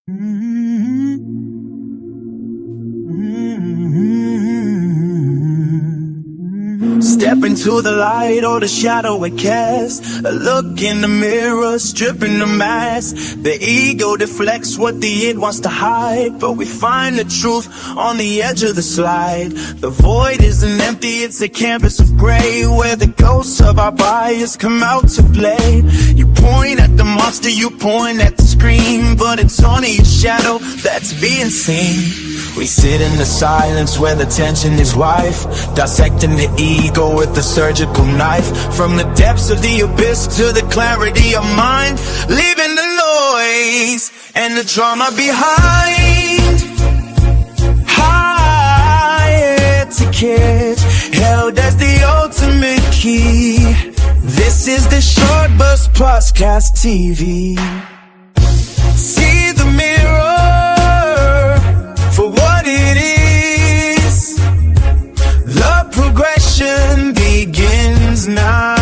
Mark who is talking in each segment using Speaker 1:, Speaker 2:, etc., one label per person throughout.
Speaker 1: Step into the light or the shadow it casts. A look in the mirror, stripping the mask. The ego deflects what the id wants to hide, but we find the truth on the edge of the slide. The void isn't empty, it's a canvas of gray, where the ghosts of our bias come out to play. You point at the monster, you point at the screen, but it's only a shadow that's being seen. We sit in the silence where the tension is rife, dissecting the ego with a surgical knife. From the depths of the abyss to the clarity of mind, leaving the noise and the drama behind. High etiquette, held as the ultimate key. This is the Short Burst Podcast TV. See the mirror for what it is. The progression begins now.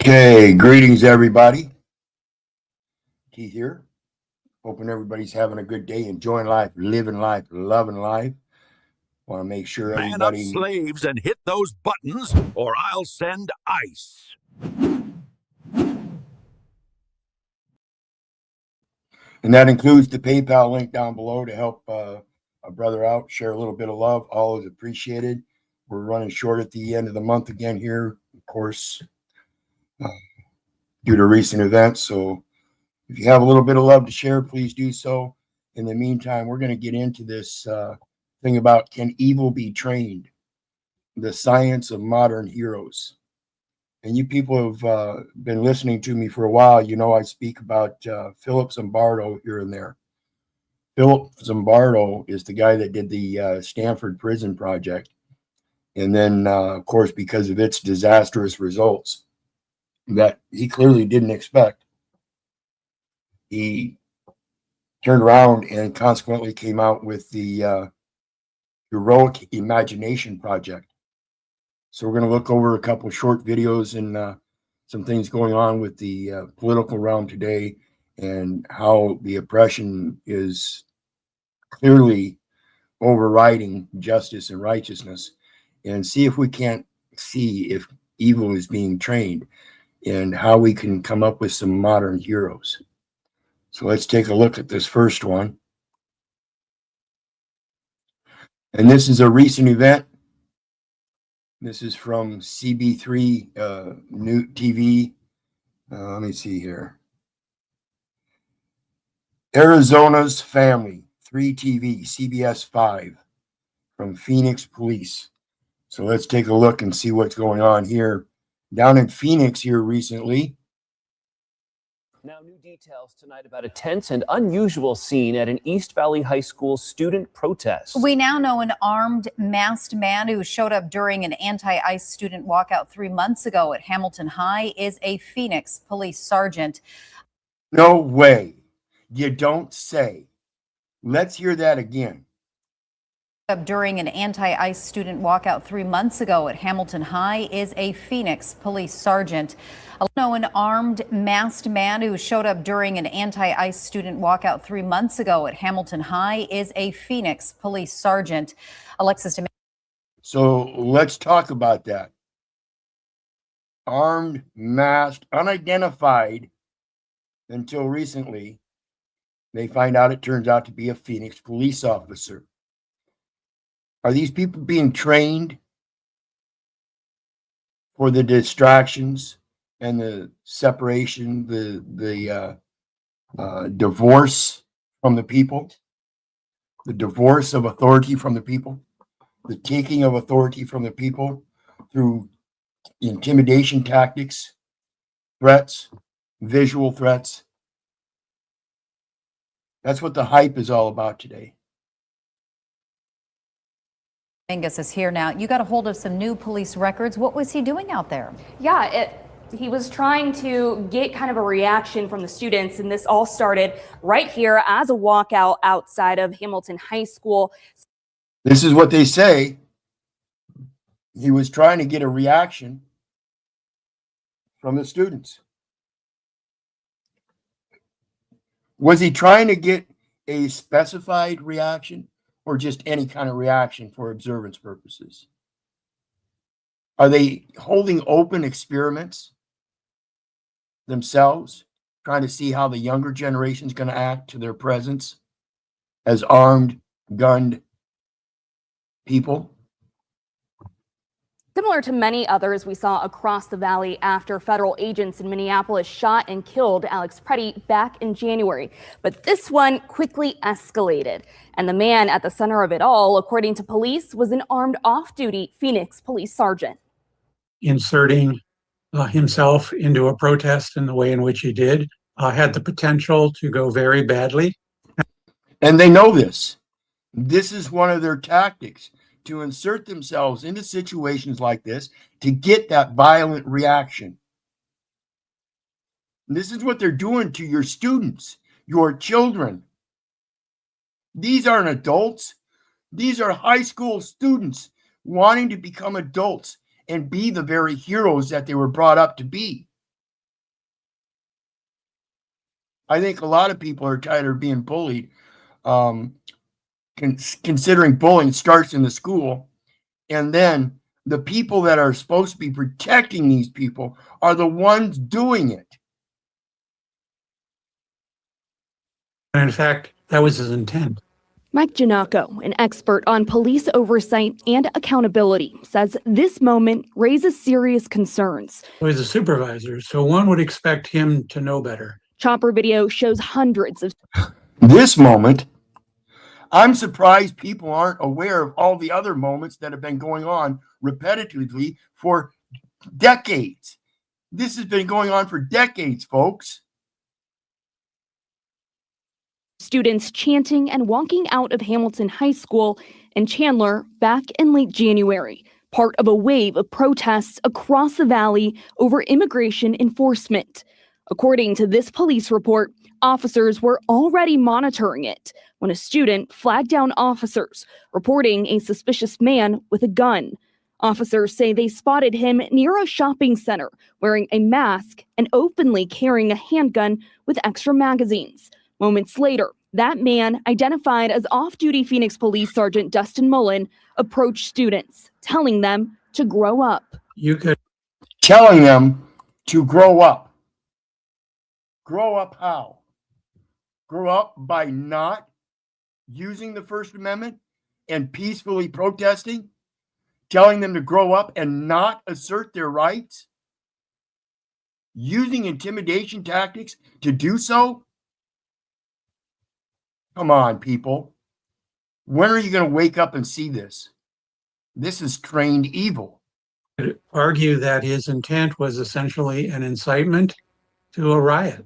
Speaker 2: Okay, greetings everybody. Keith here. Hoping everybody's having a good day, enjoying life, living life, loving life. Want to make sure everybody...
Speaker 3: Man up, slaves, and hit those buttons, or I'll send ice.
Speaker 2: And that includes the PayPal link down below to help a brother out, share a little bit of love. All is appreciated. We're running short at the end of the month again here, of course, due to recent events. So if you have a little bit of love to share, please do so. In the meantime, we're going to get into this thing about, can evil be trained? The science of modern heroes. And you people have been listening to me for a while. You know I speak about Philip Zimbardo here and there. Philip Zimbardo is the guy that did the Stanford Prison Project. And then, of course, because of its disastrous results that he clearly didn't expect, he turned around and consequently came out with the Heroic Imagination Project. So we're going to look over a couple of short videos and some things going on with the political realm today, and how the oppression is clearly overriding justice and righteousness, and see if we can't see if evil is being trained and how we can come up with some modern heroes. So let's take a look at this first one. And this is a recent event. This is from CB3 New TV. Let me see here. Arizona's Family, 3 TV, CBS 5, from Phoenix Police. So let's take a look and see what's going on here. Down in Phoenix here recently.
Speaker 4: Now, new details tonight about a tense and unusual scene at an East Valley High School student protest.
Speaker 5: We now know an armed, masked man who showed up during an anti-ICE student walkout 3 months ago at Hamilton High is a Phoenix police sergeant.
Speaker 2: No way. You don't say. Let's hear that again.
Speaker 5: During an anti-ICE student walkout 3 months ago at Hamilton High is a Phoenix police sergeant. An armed, masked man who showed up during an anti-ICE student walkout 3 months ago at Hamilton High is a Phoenix police sergeant. Alexis.
Speaker 2: So let's talk about that. Armed, masked, unidentified until recently. They find out it turns out to be a Phoenix police officer. Are these people being trained for the distractions and the separation, the divorce from the people, the divorce of authority from the people, the taking of authority from the people through intimidation tactics, threats, visual threats? That's what the hype is all about today.
Speaker 5: Angus is here now. You got a hold of some new police records. What was he doing out there?
Speaker 6: Yeah, He was trying to get kind of a reaction from the students, and this all started right here as a walkout outside of Hamilton High School.
Speaker 2: This is what they say. He was trying to get a reaction from the students. Was he trying to get a specified reaction or just any kind of reaction for observance purposes? Are they holding open experiments themselves, trying to see how the younger generation is going to act to their presence as armed, gunned people?
Speaker 6: Similar to many others we saw across the valley after federal agents in Minneapolis shot and killed Alex Preddy back in January. But this one quickly escalated. And the man at the center of it all, according to police, was an armed off-duty Phoenix police sergeant.
Speaker 7: Inserting himself into a protest in the way in which he did had the potential to go very badly.
Speaker 2: And they know this. This is one of their tactics, to insert themselves into situations like this to get that violent reaction. And this is what they're doing to your students, your children. These aren't adults. These are high school students wanting to become adults and be the very heroes that they were brought up to be. I think a lot of people are tired of being bullied. Considering bullying starts in the school, and then the people that are supposed to be protecting these people are the ones doing it.
Speaker 7: And in fact, that was his intent.
Speaker 6: Mike Giannacco, an expert on police oversight and accountability, says this moment raises serious concerns.
Speaker 7: He was a supervisor, so one would expect him to know better.
Speaker 6: Chopper video shows hundreds of...
Speaker 2: This moment, I'm surprised people aren't aware of all the other moments that have been going on repetitively for decades. This has been going on for decades, folks.
Speaker 6: Students chanting and walking out of Hamilton High School in Chandler back in late January, part of a wave of protests across the valley over immigration enforcement. According to this police report, officers were already monitoring it when a student flagged down officers, reporting a suspicious man with a gun. Officers say they spotted him near a shopping center wearing a mask and openly carrying a handgun with extra magazines. Moments later, that man, identified as off-duty Phoenix Police Sergeant Dustin Mullen, approached students, telling them to grow up.
Speaker 2: Telling them to grow up. Grow up how? Grow up by not using the First Amendment and peacefully protesting? Telling them to grow up and not assert their rights? Using intimidation tactics to do so? Come on, people. When are you going to wake up and see this? This is trained evil.
Speaker 7: I'd argue that his intent was essentially an incitement to a riot,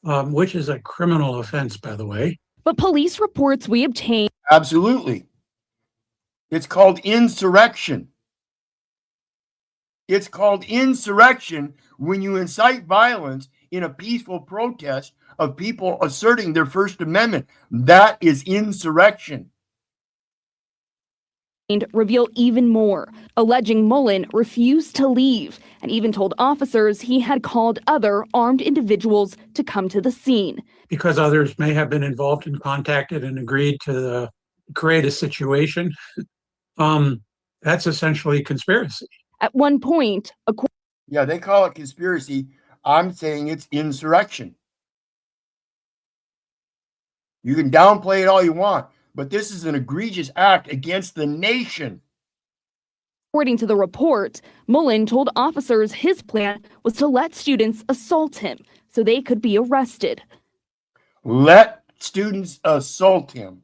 Speaker 7: which is a criminal offense, by the way.
Speaker 6: But police reports we obtained...
Speaker 2: Absolutely. It's called insurrection. It's called insurrection when you incite violence in a peaceful protest of people asserting their First Amendment. That is insurrection.
Speaker 6: Reveal even more, alleging Mullen refused to leave and even told officers he had called other armed individuals to come to the scene.
Speaker 7: Because others may have been involved and contacted and agreed to create a situation, that's essentially conspiracy.
Speaker 6: At one point,
Speaker 2: yeah, they call it conspiracy. I'm saying it's insurrection. You can downplay it all you want, but this is an egregious act against the nation.
Speaker 6: According to the report, Mullen told officers his plan was to let students assault him so they could be arrested.
Speaker 2: Let students assault him.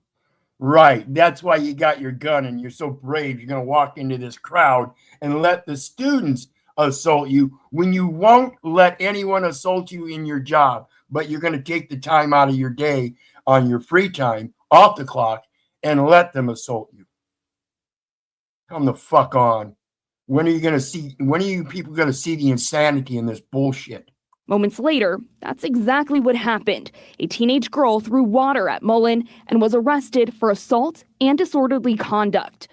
Speaker 2: Right. That's why you got your gun and you're so brave. You're going to walk into this crowd and let the students assault you when you won't let anyone assault you in your job, but you're going to take the time out of your day on your free time off the clock and let them assault you. Come the fuck on. when are you people going to see the insanity in this bullshit?
Speaker 6: Moments later, that's exactly what happened. A teenage girl threw water at Mullen and was arrested for assault and disorderly conduct.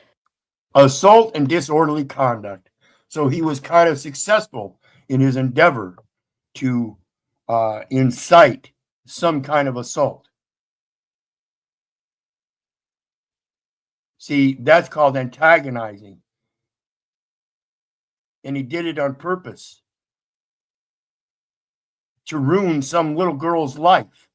Speaker 2: Assault and disorderly conduct. So he was kind of successful in his endeavor to incite some kind of assault. See, that's called antagonizing. And he did it on purpose to ruin some little girl's life.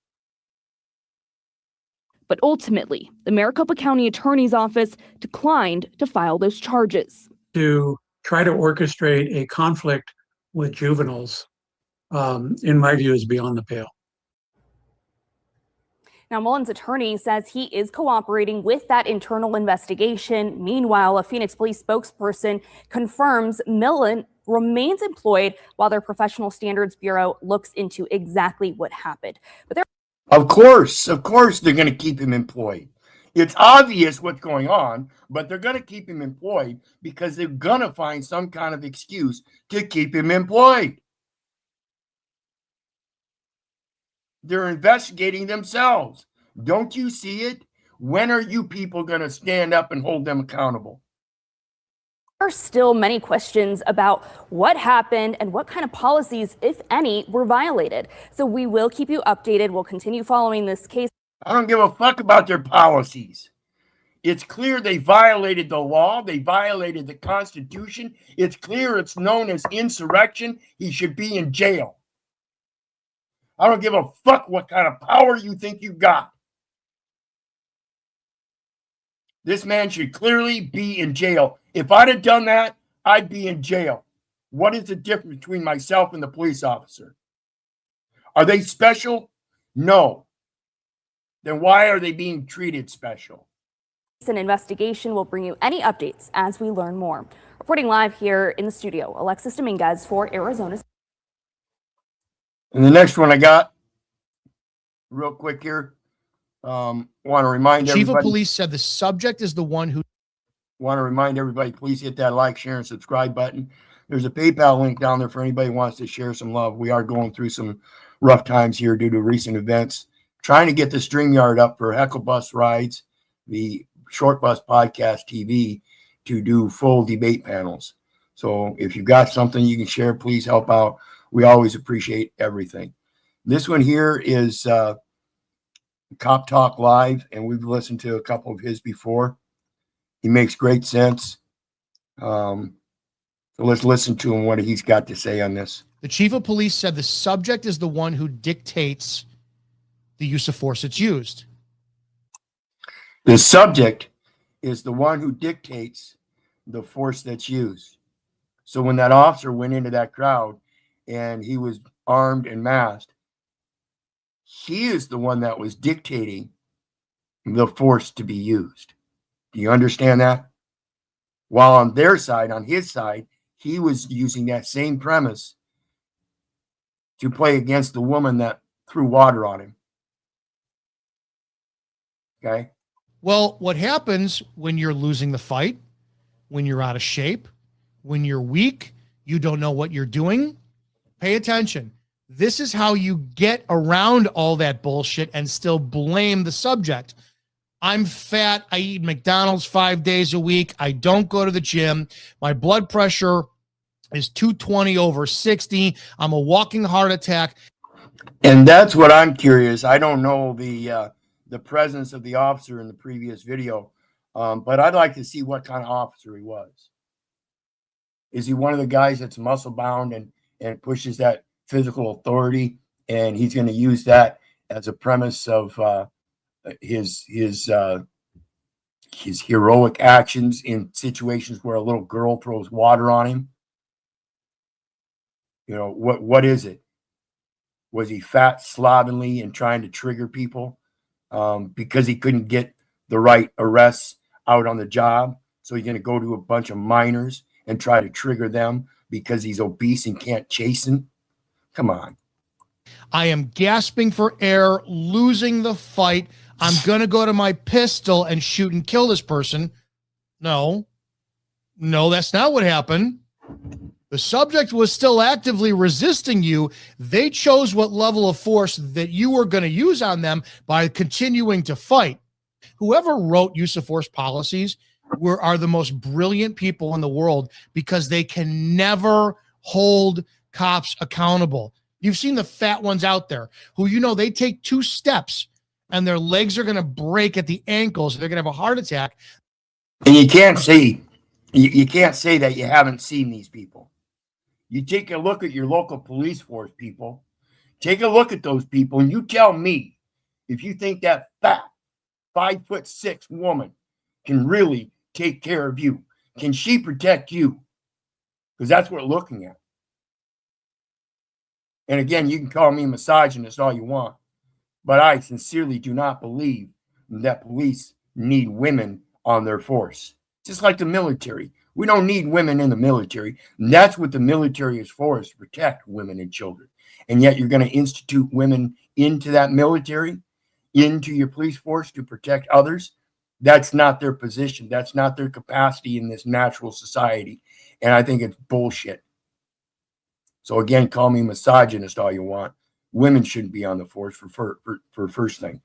Speaker 6: But ultimately, the Maricopa County Attorney's Office declined to file those charges.
Speaker 7: To try to orchestrate a conflict with juveniles, in my view, is beyond the pale.
Speaker 6: Now, Mullen's attorney says he is cooperating with that internal investigation. Meanwhile, a Phoenix police spokesperson confirms Mullen remains employed while their Professional Standards Bureau looks into exactly what happened. But
Speaker 2: Of course, they're going to keep him employed. It's obvious what's going on, but they're going to keep him employed because they're going to find some kind of excuse to keep him employed. They're investigating themselves. Don't you see it? When are you people going to stand up and hold them accountable?
Speaker 6: there are still many questions about what happened and what kind of policies, if any, were violated. So we will keep you updated. We'll continue following this case.
Speaker 2: I don't give a fuck about their policies. It's clear they violated the law. They violated the Constitution. It's clear it's known as insurrection. He should be in jail. I don't give a fuck what kind of power you think you got. This man should clearly be in jail. If I'd have done that, I'd be in jail. What is the difference between myself and the police officer? Are they special? No. Then why are they being treated special?
Speaker 6: An investigation will bring you any updates as we learn more. Reporting live here in the studio, Alexis Dominguez for Arizona.
Speaker 2: And the next one I got, real quick here, want to remind everybody.
Speaker 8: Chief of Police said the subject is the one who.
Speaker 2: Want to remind everybody, please hit that like, share, and subscribe button. There's a PayPal link down there for anybody who wants to share some love. We are going through some rough times here due to recent events. Trying to get the StreamYard up for Heckle Bus Rides, the Short Bus Podcast TV, to do full debate panels. So if you've got something you can share, please help out. We always appreciate everything. This one here is Cop Talk Live, and we've listened to a couple of his before. He makes great sense. So let's listen to him, what he's got to say on this.
Speaker 8: The chief of police said the subject is the one who dictates the use of force that's used.
Speaker 2: The subject is the one who dictates the force that's used. So when that officer went into that crowd and he was armed and masked, he is the one that was dictating the force to be used. Do you understand that? While on their side, on his side, he was using that same premise to play against the woman that threw water on him. Okay?
Speaker 8: Well, what happens when you're losing the fight, when you're out of shape, when you're weak, you don't know what you're doing? Pay attention. This is how you get around all that bullshit and still blame the subject. I'm fat. I eat McDonald's 5 days a week. I don't go to the gym. My blood pressure is 220/60. I'm a walking heart attack.
Speaker 2: And that's what I'm curious. I don't know the presence of the officer in the previous video, but I'd like to see what kind of officer he was. Is he one of the guys that's muscle bound and pushes that physical authority, and he's going to use that as a premise of his heroic actions in situations where a little girl throws water on him? You know, what is it? Was he fat, slovenly, and trying to trigger people because he couldn't get the right arrests out on the job? So he's going to go to a bunch of minors and try to trigger them because he's obese and can't chasten? Come on.
Speaker 8: I am gasping for air, losing the fight. I'm going to go to my pistol and shoot and kill this person. No, No, that's not what happened. The subject was still actively resisting you. They chose what level of force that you were going to use on them by continuing to fight. Whoever wrote use of force policies are the most brilliant people in the world, because they can never hold cops accountable. You've seen the fat ones out there who, they take 2 steps and their legs are going to break at the ankles. They're going to have a heart attack.
Speaker 2: And you can't say that you haven't seen these people. You take a look at your local police force, people. Take a look at those people, and you tell me if you think that fat 5'6" woman can really take care of you. Can she protect you? Because that's what we're looking at. And again, you can call me a misogynist all you want, but I sincerely do not believe that police need women on their force. Just like the military. We don't need women in the military. And that's what the military is for, is to protect women and children. And yet you're going to institute women into that military, into your police force to protect others. That's not their position. That's not their capacity in this natural society. And I think it's bullshit. So again, call me misogynist all you want. Women shouldn't be on the force for first thing.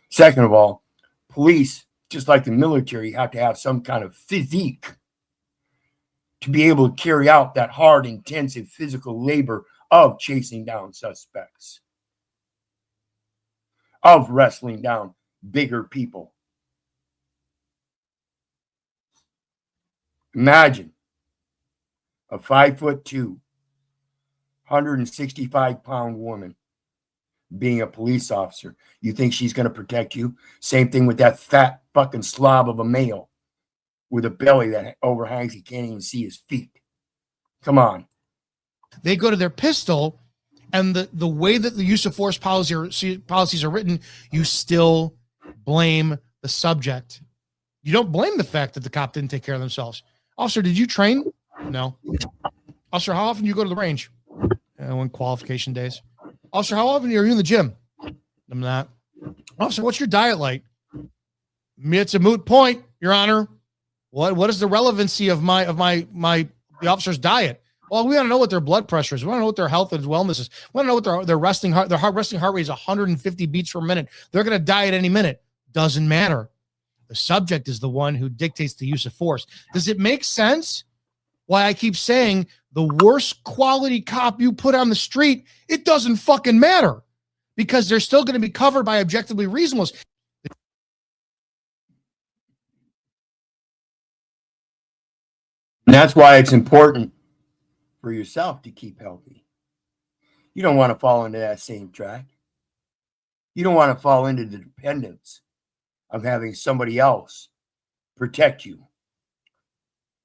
Speaker 2: Second of all, police, just like the military, have to have some kind of physique to be able to carry out that hard, intensive physical labor of chasing down suspects, of wrestling down bigger people. Imagine a 5'2", 165-pound woman being a police officer. You think she's going to protect you? Same thing with that fat fucking slob of a male with a belly that overhangs. He can't even see his feet. Come on.
Speaker 8: They go to their pistol, and the way that the use of force policies are written, you still blame the subject. You don't blame the fact that the cop didn't take care of themselves. Officer, did you train? No. Officer, how often do you go to the range? When qualification days. Officer, how often are you in the gym? I'm not. Officer, what's your diet like? It's a moot point, Your Honor. What is the relevancy of the officer's diet? Well, we want to know what their blood pressure is. We want to know what their health and wellness is. We want to know what their resting heart rate is 150 beats per minute. They're going to die at any minute. Doesn't matter. The subject is the one who dictates the use of force. Does it make sense why I keep saying the worst quality cop you put on the street, it doesn't fucking matter, because they're still going to be covered by objectively reasonable.
Speaker 2: And that's why it's important for yourself to keep healthy. You don't want to fall into that same track. You don't want to fall into the dependence of having somebody else protect you.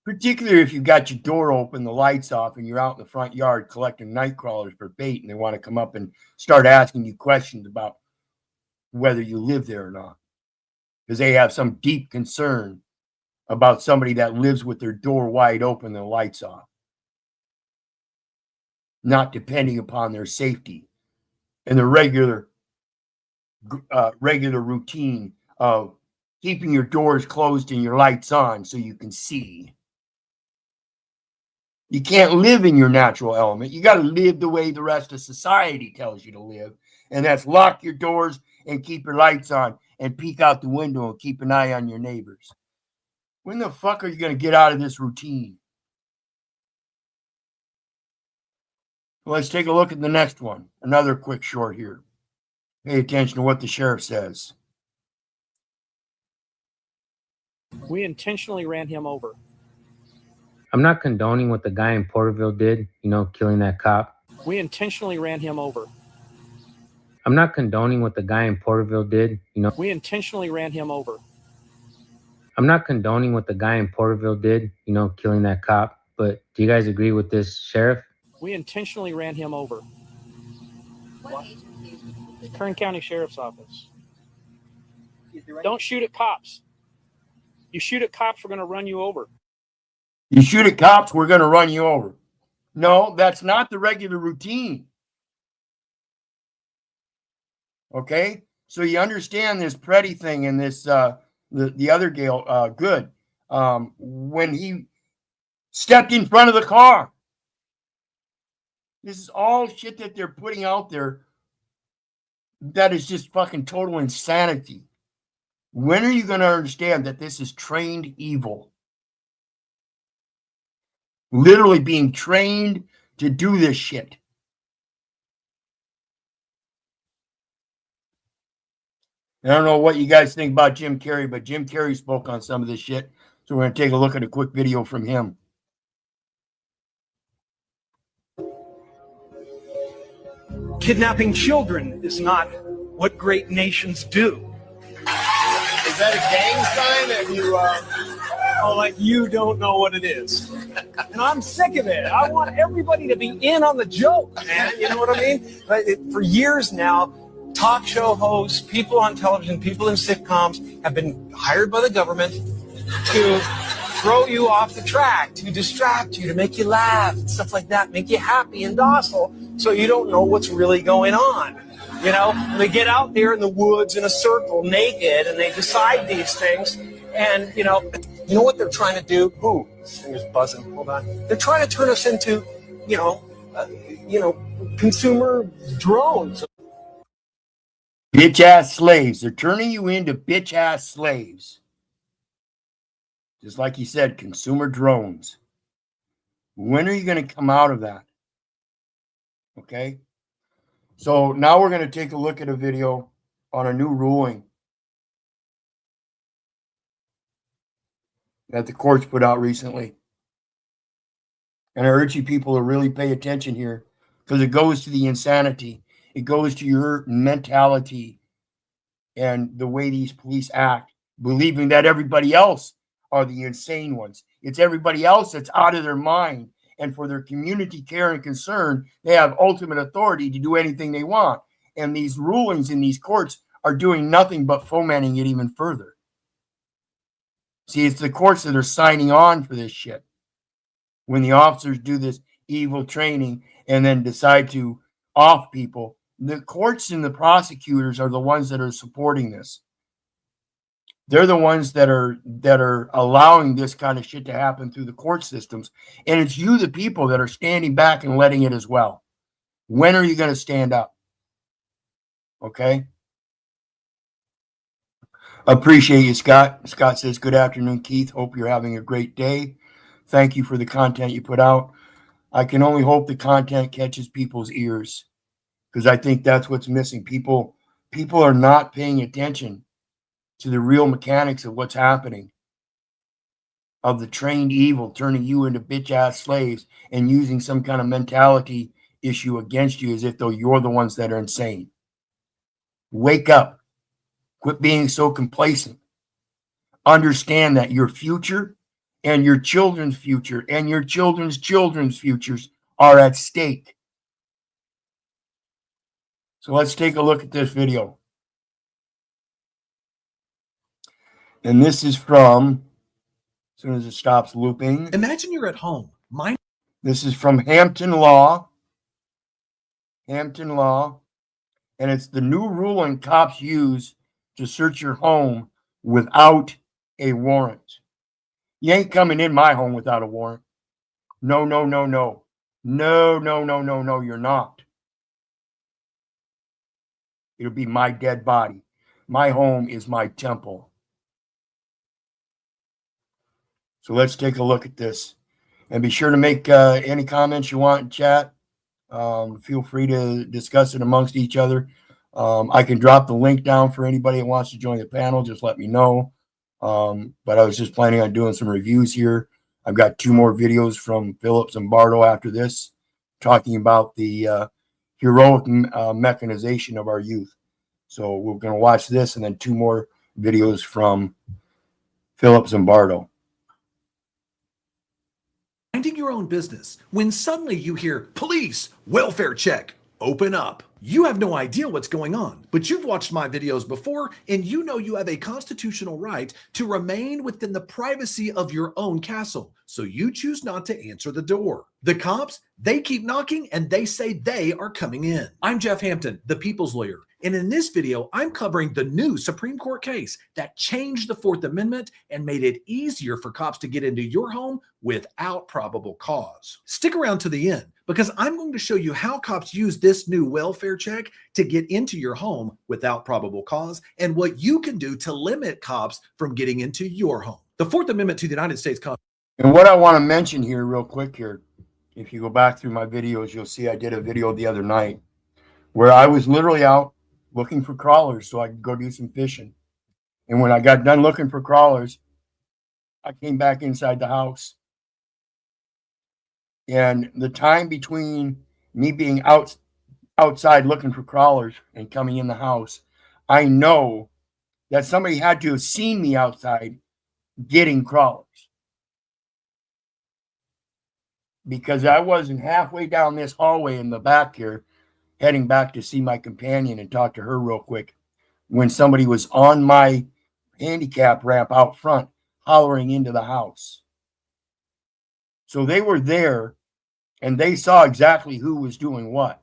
Speaker 2: Particularly if you've got your door open, the lights off, and you're out in the front yard collecting night crawlers for bait, and they want to come up and start asking you questions about whether you live there or not, because they have some deep concern about somebody that lives with their door wide open and the lights off, not depending upon their safety and the regular routine of keeping your doors closed and your lights on so you can see. You can't live in your natural element. You got to live the way the rest of society tells you to live, and that's lock your doors and keep your lights on and peek out the window and keep an eye on your neighbors. When the fuck are you going to get out of this routine? Well, let's take a look at the next one. Another quick short here. Pay attention to what the sheriff says.
Speaker 9: We intentionally ran him over.
Speaker 10: I'm not condoning what the guy in Porterville did, killing that cop.
Speaker 9: We intentionally ran him over.
Speaker 10: I'm not condoning what the guy in Porterville did,
Speaker 9: We intentionally ran him over.
Speaker 10: I'm not condoning what the guy in Porterville did, killing that cop. But do you guys agree with this, Sheriff?
Speaker 9: We intentionally ran him over. What agency? Kern County Sheriff's Office. Don't shoot at cops. You shoot at cops, we're going to run you over.
Speaker 2: You shoot at cops, we're going to run you over. No, that's not the regular routine. Okay? So you understand this Preddy thing and this, the other Gale, good. When stepped in front of the car. This is all shit that they're putting out there that is just fucking total insanity. When are you going to understand that this is trained evil? Literally being trained to do this shit. I don't know what you guys think about Jim Carrey, but Jim Carrey spoke on some of this shit. So we're going to take a look at a quick video from him.
Speaker 11: Kidnapping children is not what great nations do.
Speaker 12: Is that a gang sign that you,
Speaker 11: Oh, like you don't know what it is. And I'm sick of it. I want everybody to be in on the joke, man. You know what I mean? But for years now, talk show hosts, people on television, people in sitcoms have been hired by the government to throw you off the track, to distract you, to make you laugh, and stuff like that, make you happy and docile so you don't know what's really going on. You know, they get out there in the woods in a circle naked and they decide these things. And, you know what they're trying to do? Ooh, this thing is buzzing. Hold on. They're trying to turn us into, consumer drones.
Speaker 2: Bitch ass slaves. They're turning you into bitch ass slaves. Just like he said, consumer drones. When are you going to come out of that? Okay. So now we're going to take a look at a video on a new ruling that the courts put out recently. And I urge you people to really pay attention here because it goes to the insanity. It goes to your mentality and the way these police act, believing that everybody else are the insane ones. It's everybody else that's out of their mind. And for their community care and concern, they have ultimate authority to do anything they want. And these rulings in these courts are doing nothing but fomenting it even further. See, it's the courts that are signing on for this shit. When the officers do this evil training and then decide to off people, the courts and the prosecutors are the ones that are supporting this. They're the ones that are allowing this kind of shit to happen through the court systems. And it's you, the people, that are standing back and letting it as well. When are you going to stand up? Okay. Appreciate you, Scott. Scott says, good afternoon, Keith. Hope you're having a great day. Thank you for the content you put out. I can only hope the content catches people's ears because I think that's what's missing. People are not paying attention to the real mechanics of what's happening, of the trained evil turning you into bitch-ass slaves and using some kind of mentality issue against you as if though you're the ones that are insane. Wake up. Quit being so complacent. Understand that your future and your children's future and your children's children's futures are at stake. So let's take a look at this video. And this is from, as soon as it stops looping.
Speaker 13: Imagine you're at home.
Speaker 2: This is from Hampton Law. Hampton Law. And it's the new ruling cops use to search your home without a warrant. You ain't coming in my home without a warrant. No, no, no, no. No, no, no, no, no, you're not. It'll be my dead body. My home is my temple. So let's take a look at this. And be sure to make any comments you want in chat. Feel free to discuss it amongst each other. I can drop the link down for anybody that wants to join the panel. Just let me know. But I was just planning on doing some reviews here. I've got 2 more videos from Phillips and Bardo after this, talking about the heroic mechanization of our youth. So we're going to watch this and then 2 more videos from Phillips and Bardo.
Speaker 13: Minding your own business when suddenly you hear police, welfare check, open up. You have no idea what's going on, but you've watched my videos before and you know you have a constitutional right to remain within the privacy of your own castle. So you choose not to answer the door. The cops, they keep knocking and they say they are coming in. I'm Jeff Hampton, the people's lawyer, And in this video, I'm covering the new Supreme Court case that changed the Fourth Amendment and made it easier for cops to get into your home without probable cause. Stick around to the end because I'm going to show you how cops use this new welfare check to get into your home without probable cause and what you can do to limit cops from getting into your home. The Fourth Amendment to the United States Constitution.
Speaker 2: And what I want to mention here real quick here, if you go back through my videos, you'll see I did a video the other night where I was literally out looking for crawlers so I could go do some fishing. And when I got done looking for crawlers, I came back inside the house. And the time between me being outside looking for crawlers and coming in the house, I know that somebody had to have seen me outside getting crawlers. Because I wasn't halfway down this hallway in the back here, heading back to see my companion and talk to her real quick, when somebody was on my handicap ramp out front, hollering into the house. So they were there and they saw exactly who was doing what.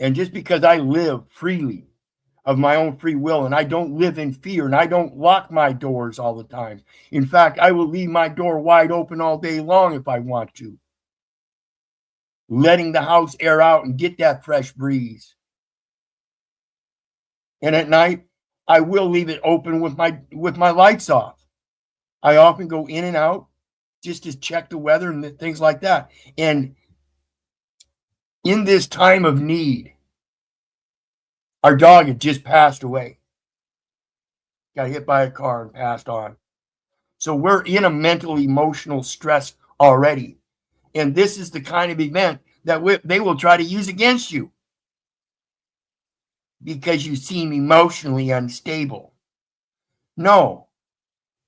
Speaker 2: And just because I live freely of my own free will and I don't live in fear and I don't lock my doors all the time. In fact, I will leave my door wide open all day long if I want to, letting the house air out and get that fresh breeze. And at night, I will leave it open with my lights off. I often go in and out just to check the weather and things like that. And in this time of need, our dog had just passed away. Got hit by a car and passed on. So we're in a mental, emotional stress already. And this is the kind of event that they will try to use against you because you seem emotionally unstable. No,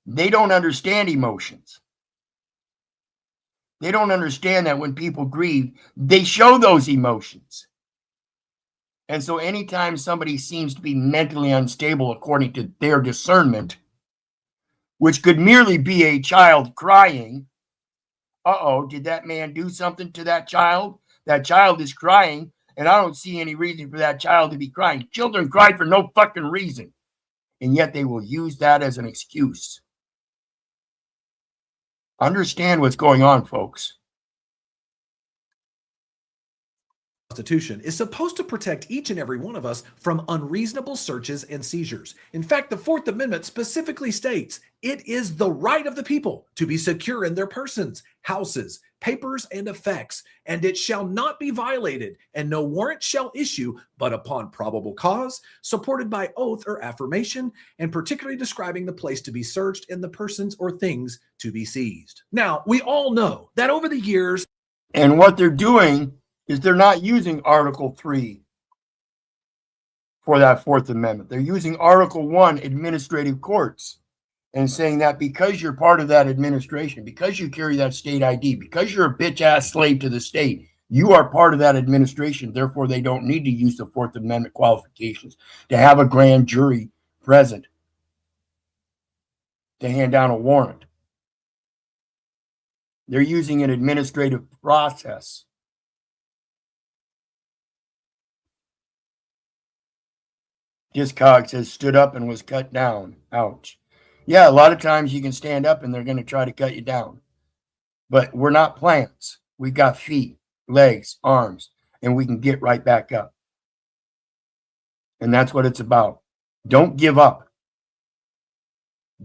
Speaker 2: they don't understand emotions. They don't understand that when people grieve, they show those emotions. And so anytime somebody seems to be mentally unstable according to their discernment, which could merely be a child crying, uh-oh, did that man do something to that child? That child is crying, and I don't see any reason for that child to be crying. Children cry for no fucking reason, and yet they will use that as an excuse. Understand what's going on, folks.
Speaker 13: Constitution is supposed to protect each and every one of us from unreasonable searches and seizures. In fact, the Fourth Amendment specifically states it is the right of the people to be secure in their persons, houses, papers, and effects, and it shall not be violated, and no warrant shall issue but upon probable cause, supported by oath or affirmation, and particularly describing the place to be searched and the persons or things to be seized. Now, we all know that over the years,
Speaker 2: and what they're doing is they're not using Article 3 for that Fourth Amendment. They're using Article 1, administrative courts, and saying that because you're part of that administration, because you carry that state ID, because you're a bitch-ass slave to the state, you are part of that administration. Therefore, they don't need to use the Fourth Amendment qualifications to have a grand jury present to hand down a warrant. They're using an administrative process. P.I.G.S.C.U.N.T.S has stood up and was cut down. Ouch. Yeah, a lot of times you can stand up and they're going to try to cut you down. But we're not plants. We've got feet, legs, arms, and we can get right back up. And that's what it's about. Don't give up.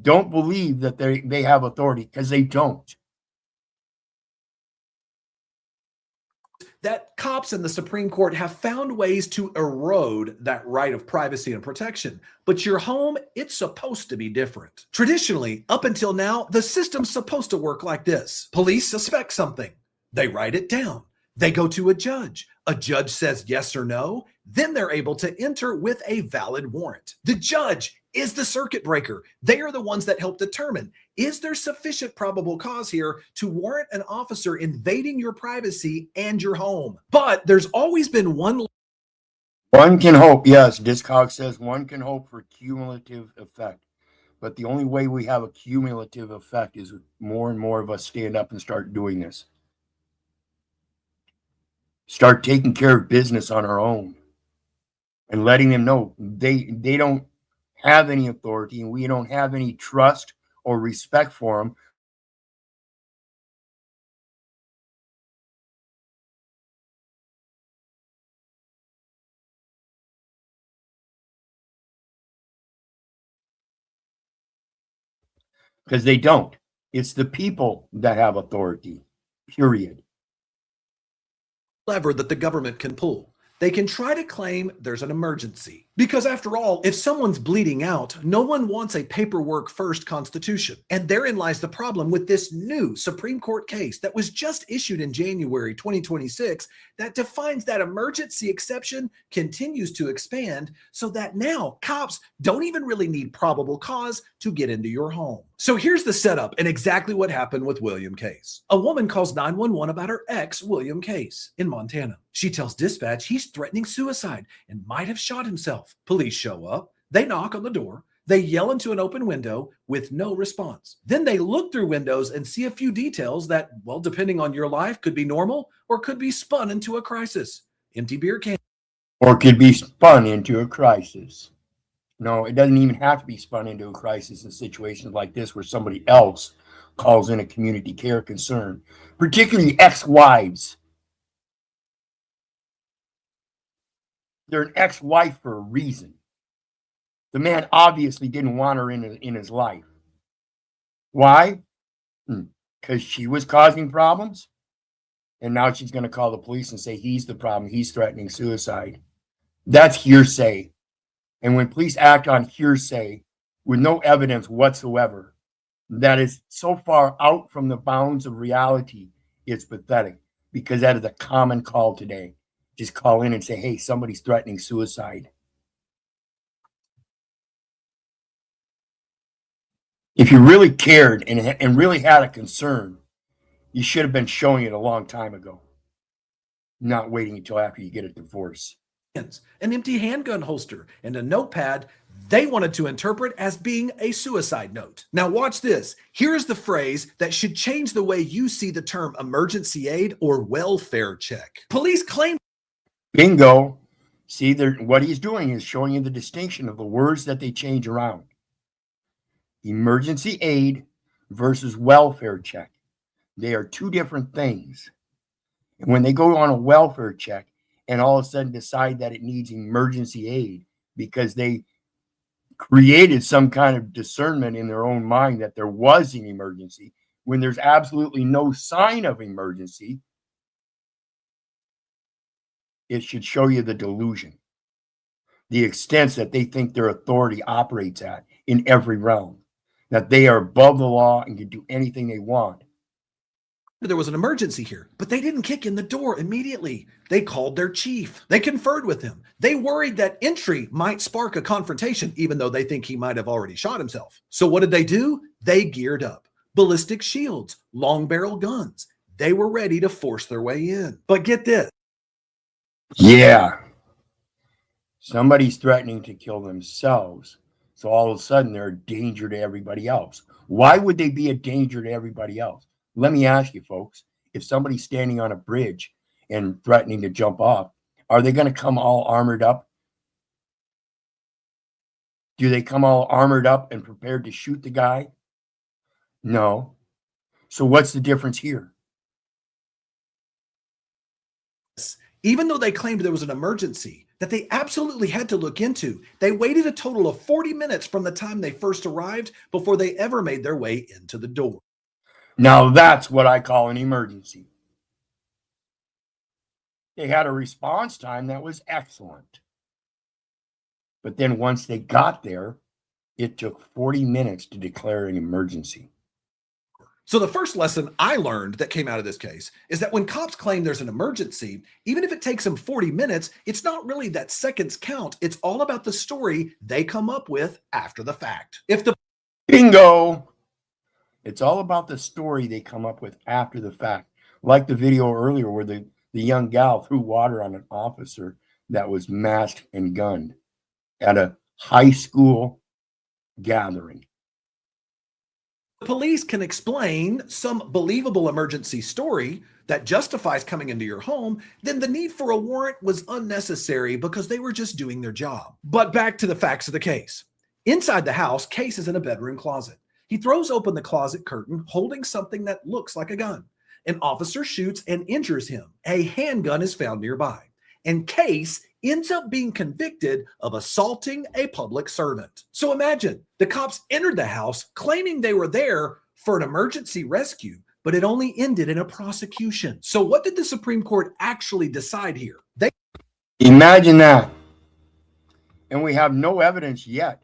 Speaker 2: Don't believe that they have authority, because they don't.
Speaker 13: that cops and the Supreme Court have found ways to erode that right of privacy and protection. But your home, it's supposed to be different. Traditionally, up until now, the system's supposed to work like this. Police suspect something. They write it down. They go to a judge. A judge says yes or no. Then they're able to enter with a valid warrant. The judge is the circuit breaker. They are the ones that help determine, is there sufficient probable cause here to warrant an officer invading your privacy and your home? But there's always been one
Speaker 2: can hope, yes, Discog says one can hope for cumulative effect. But the only way we have a cumulative effect is more and more of us stand up and start doing this. start taking care of business on our own and letting them know they don't have any authority and we don't have any trust or respect for them. Because they don't. It's the people that have authority, period.
Speaker 13: Lever that the government can pull. They can try to claim there's an emergency. Because after all, if someone's bleeding out, no one wants a paperwork first constitution. And therein lies the problem with this new Supreme Court case that was just issued in January 2026 that defines that emergency exception continues to expand so that now cops don't even really need probable cause to get into your home. So here's the setup and exactly what happened with William Case. A woman calls 911 about her ex, William Case, in Montana. She tells dispatch he's threatening suicide and might have shot himself. Police show up, they knock on the door, they yell into an open window with no response. Then they look through windows and see a few details that, well, depending on your life, could be normal or could be spun into a crisis. Empty beer can.
Speaker 2: Or could be spun into a crisis. No, it doesn't even have to be spun into a crisis in situations like this where somebody else calls in a community care concern, particularly ex-wives. They're an ex-wife for a reason. The man obviously didn't want her in his life. Why? Because she was causing problems. And now she's going to call the police and say he's the problem. He's threatening suicide. That's hearsay. And when police act on hearsay with no evidence whatsoever, that is so far out from the bounds of reality, it's pathetic. Because that is a common call today. Just call in and say, hey, somebody's threatening suicide. If you really cared and really had a concern, you should have been showing it a long time ago, not waiting until after you get a divorce.
Speaker 13: An empty handgun holster and a notepad they wanted to interpret as being a suicide note. Now watch this. Here's the phrase that should change the way you see the term emergency aid or welfare check. Police claim.
Speaker 2: Bingo. See, what he's doing is showing you the distinction of the words that they change around. Emergency aid versus welfare check. They are two different things. And when they go on a welfare check and all of a sudden decide that it needs emergency aid because they created some kind of discernment in their own mind that there was an emergency, when there's absolutely no sign of emergency, it should show you the delusion, the extent that they think their authority operates at in every realm, that they are above the law and can do anything they want.
Speaker 13: There was an emergency here, but they didn't kick in the door immediately. They called their chief. They conferred with him. They worried that entry might spark a confrontation, even though they think he might have already shot himself. So what did they do? They geared up. Ballistic shields, long barrel guns. They were ready to force their way in. But get this.
Speaker 2: Yeah. Somebody's threatening to kill themselves. So all of a sudden they're a danger to everybody else. Why would they be a danger to everybody else? Let me ask you, folks, if somebody's standing on a bridge and threatening to jump off, are they going to come all armored up? Do they come all armored up and prepared to shoot the guy? No. So what's the difference here?
Speaker 13: Even though they claimed there was an emergency that they absolutely had to look into, they waited a total of 40 minutes from the time they first arrived before they ever made their way into the door.
Speaker 2: Now that's what I call an emergency. They had a response time that was excellent. But then once they got there, it took 40 minutes to declare an emergency.
Speaker 13: So the first lesson I learned that came out of this case is that when cops claim there's an emergency, even if it takes them 40 minutes, it's not really that seconds count. It's all about the story they come up with after the fact. If the
Speaker 2: bingo, it's all about the story they come up with after the fact. Like the video earlier where the young gal threw water on an officer that was masked and gunned at a high school gathering.
Speaker 13: police can explain some believable emergency story, that justifies coming into your home, then the need for a warrant was unnecessary because they were just doing their job. But back to the facts of the case. Inside the house, Case is in a bedroom closet. He throws open the closet curtain, holding something that looks like a gun. An officer shoots and injures him. A handgun is found nearby. And Case ends up being convicted of assaulting a public servant. So imagine, the cops entered the house claiming they were there for an emergency rescue, but it only ended in a prosecution. So what did the Supreme Court actually decide here?
Speaker 2: Imagine that. And we have no evidence yet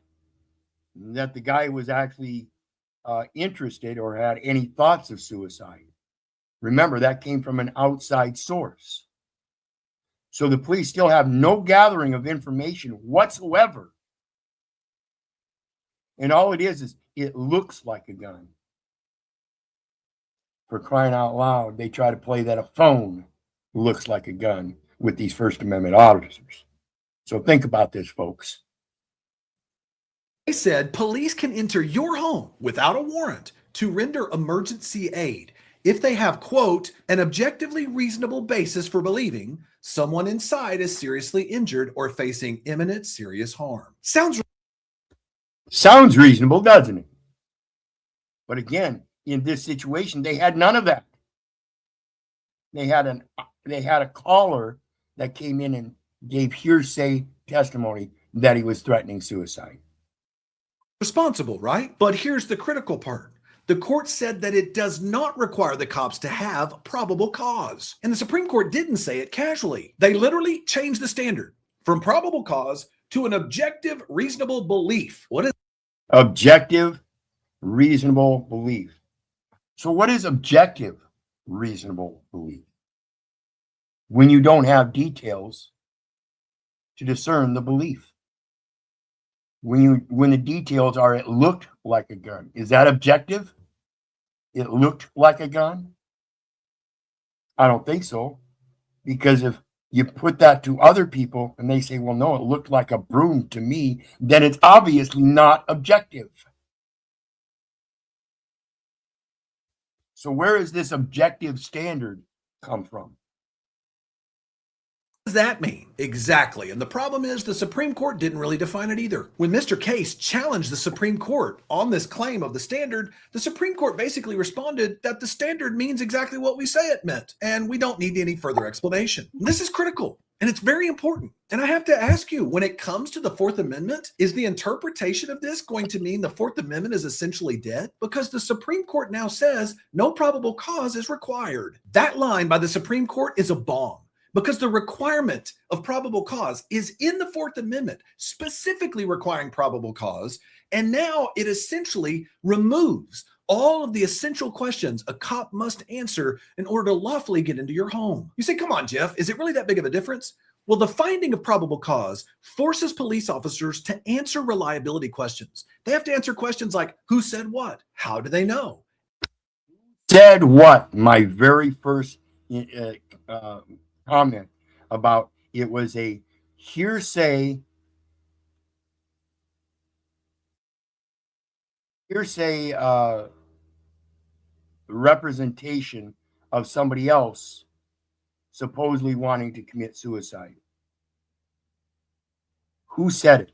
Speaker 2: that the guy was actually interested or had any thoughts of suicide. Remember, that came from an outside source. So the police still have no gathering of information whatsoever. And all it is it looks like a gun. For crying out loud, they try to play that a phone looks like a gun with these First Amendment officers. So think about this, folks.
Speaker 13: They said police can enter your home without a warrant to render emergency aid if they have, quote, an objectively reasonable basis for believing someone inside is seriously injured or facing imminent serious harm. Sounds
Speaker 2: reasonable, doesn't it? But again, in this situation, they had none of that. They had a caller that came in and gave hearsay testimony that he was threatening suicide.
Speaker 13: responsible, right? But here's the critical part. The court said that it does not require the cops to have probable cause. And the Supreme Court didn't say it casually. They literally changed the standard from probable cause to an objective, reasonable belief. What is
Speaker 2: objective, reasonable belief? So what is objective, reasonable belief? When you don't have details to discern the belief. When the details are, it looked like a gun. Is that objective? It looked like a gun? I don't think so. Because if you put that to other people and they say, well, no, it looked like a broom to me, then it's obviously not objective. So where does this objective standard come from?
Speaker 13: What does that mean? Exactly. And the problem is the Supreme Court didn't really define it either. When Mr. Case challenged the Supreme Court on this claim of the standard, the Supreme Court basically responded that the standard means exactly what we say it meant, and we don't need any further explanation. This is critical, and it's very important. And I have to ask you, when it comes to the Fourth Amendment, is the interpretation of this going to mean the Fourth Amendment is essentially dead? Because the Supreme Court now says no probable cause is required. That line by the Supreme Court is a bomb. Because the requirement of probable cause is in the Fourth Amendment, specifically requiring probable cause. And now it essentially removes all of the essential questions a cop must answer in order to lawfully get into your home. You say, come on, Jeff, is it really that big of a difference? Well, the finding of probable cause forces police officers to answer reliability questions. They have to answer questions like, who said what? How do they know?
Speaker 2: Said what? My very first comment about it was a hearsay representation of somebody else supposedly wanting to commit suicide. Who said it?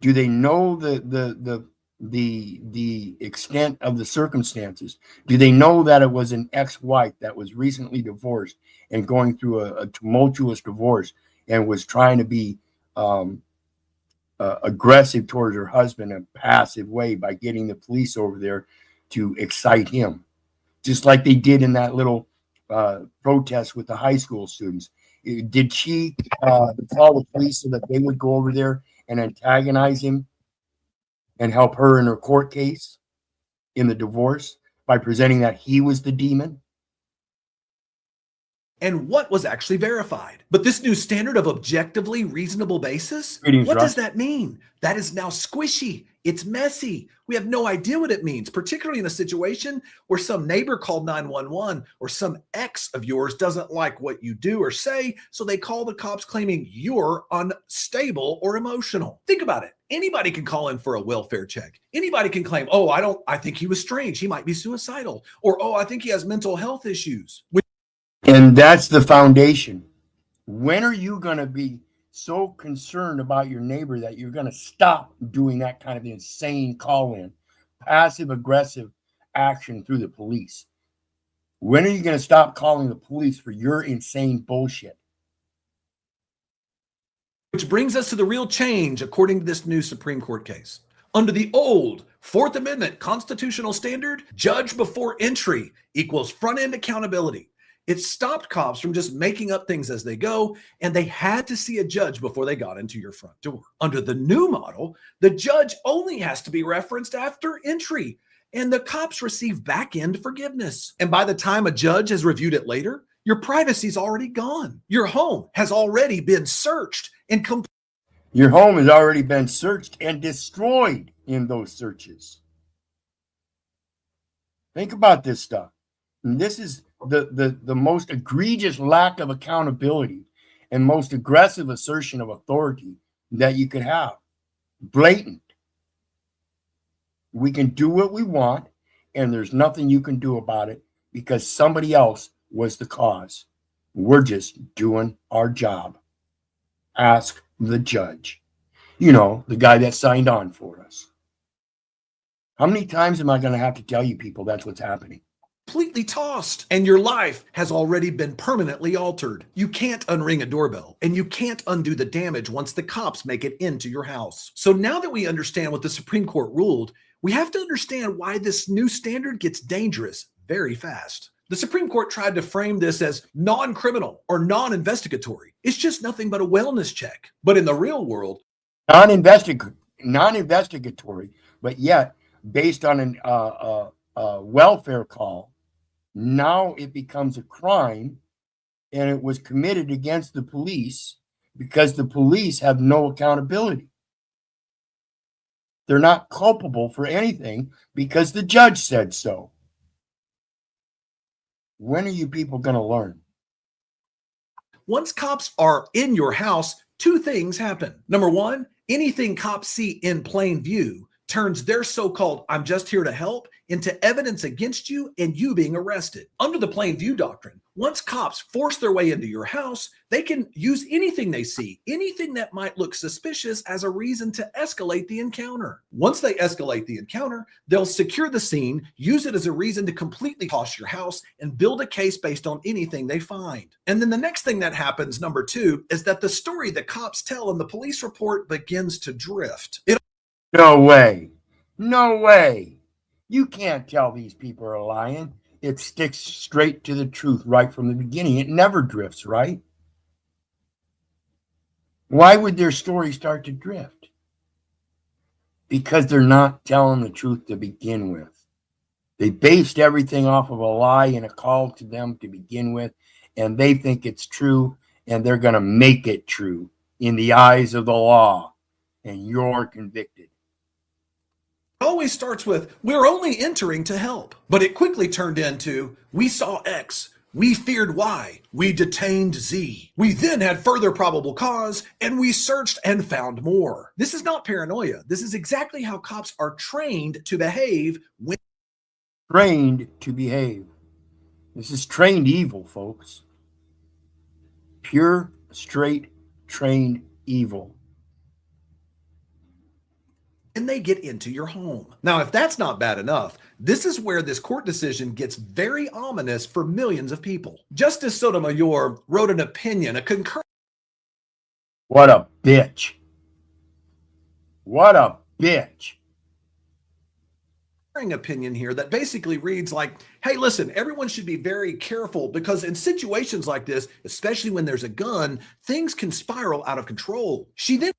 Speaker 2: Do they know the extent of the circumstances? Do they know that it was an ex-wife that was recently divorced and going through a tumultuous divorce and was trying to be aggressive towards her husband in a passive way by getting the police over there to excite him, just like they did in that little protest with the high school students? Did she call the police so that they would go over there and antagonize him and help her in her court case in the divorce by presenting that he was the demon?
Speaker 13: And what was actually verified? But this new standard of objectively reasonable basis, what does that mean? That is now squishy. It's messy. We have no idea what it means, particularly in a situation where some neighbor called 911 or some ex of yours doesn't like what you do or say, so they call the cops claiming you're unstable or emotional. Think about it. Anybody can call in for a welfare check. Anybody can claim, oh, I think he was strange. He might be suicidal. Or, oh, I think he has mental health issues.
Speaker 2: And that's the foundation. When are you going to be so concerned about your neighbor that you're going to stop doing that kind of insane call-in, passive-aggressive action through the police? When are you going to stop calling the police for your insane bullshit?
Speaker 13: Which brings us to the real change according to this new Supreme Court case. Under the old Fourth Amendment constitutional standard, judge before entry equals front-end accountability. It stopped cops from just making up things as they go, and they had to see a judge before they got into your front door. Under the new model, the judge only has to be referenced after entry, and the cops receive back-end forgiveness. And by the time a judge has reviewed it later, your privacy's already gone. Your home has already been searched and
Speaker 2: your home has already been searched and destroyed in those searches. Think about this stuff. And this is the most egregious lack of accountability and most aggressive assertion of authority that you could have. Blatant. We can do what we want, and there's nothing you can do about it because somebody else was the cause. We're just doing our job. Ask the judge. You know, the guy that signed on for us. How many times am I going to have to tell you people that's what's happening?
Speaker 13: Completely tossed, and your life has already been permanently altered. You can't unring a doorbell, and you can't undo the damage once the cops make it into your house. So now that we understand what the Supreme Court ruled, we have to understand why this new standard gets dangerous very fast. The Supreme Court tried to frame this as non-criminal or non-investigatory. It's just nothing but a wellness check. But in the real world,
Speaker 2: non-investigatory, but yet based on a welfare call, now it becomes a crime, and it was committed against the police because the police have no accountability. They're not culpable for anything because the judge said so. When are you people going to learn?
Speaker 13: Once cops are in your house, two things happen. Number one, anything cops see in plain view turns their so-called "I'm just here to help" into evidence against you and you being arrested. Under the plain view doctrine, once cops force their way into your house, they can use anything they see, anything that might look suspicious, as a reason to escalate the encounter. Once they escalate the encounter, they'll secure the scene, use it as a reason to completely toss your house, and build a case based on anything they find. And then the next thing that happens, number two, is that the story the cops tell in the police report begins to drift.
Speaker 2: No way. No way. You can't tell these people are lying. It sticks straight to the truth right from the beginning. It never drifts, right? Why would their story start to drift? Because they're not telling the truth to begin with. They based everything off of a lie and a call to them to begin with, and they think it's true, and they're going to make it true in the eyes of the law, and you're convicted.
Speaker 13: It always starts with, "We're only entering to help." But it quickly turned into, "We saw X, we feared Y, we detained Z. We then had further probable cause, and we searched and found more." This is not paranoia. This is exactly how cops are trained to behave when
Speaker 2: trained to behave. This is trained evil, folks. Pure, straight, trained evil.
Speaker 13: and they get into your home. Now, if that's not bad enough, this is where this court decision gets very ominous for millions of people. Justice Sotomayor wrote an opinion, a concurrent.
Speaker 2: What a bitch. What a bitch.
Speaker 13: Opinion here that basically reads like, hey, listen, everyone should be very careful because in situations like this, especially when there's a gun, things can spiral out of control. She then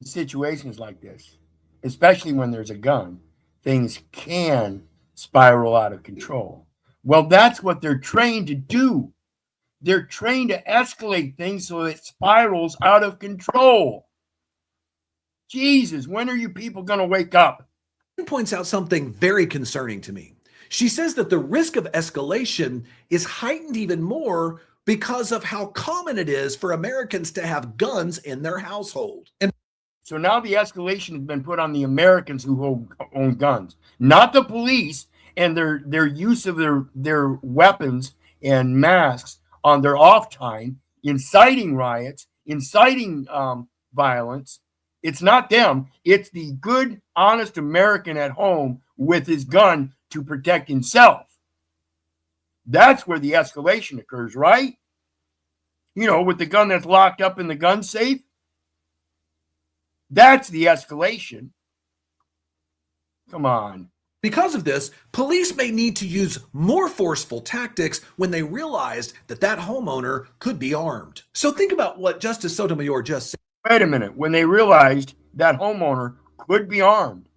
Speaker 2: situations like this, especially when there's a gun, things can spiral out of control. Well, that's what they're trained to do. They're trained to escalate things so it spirals out of control. Jesus, when are you people going to wake up?
Speaker 13: Points out something very concerning to me. She says that the risk of escalation is heightened even more because of how common it is for Americans to have guns in their household. And
Speaker 2: so now the escalation has been put on the Americans who own guns, not the police and their use of their weapons and masks on their off time, inciting riots, inciting violence. It's not them. It's the good, honest American at home with his gun to protect himself. That's where the escalation occurs, right? You know, with the gun that's locked up in the gun safe. That's the escalation. Come on.
Speaker 13: Because of this, police may need to use more forceful tactics when they realized that that homeowner could be armed. So think about what Justice Sotomayor just said.
Speaker 2: Wait a minute. When they realized that homeowner could be armed.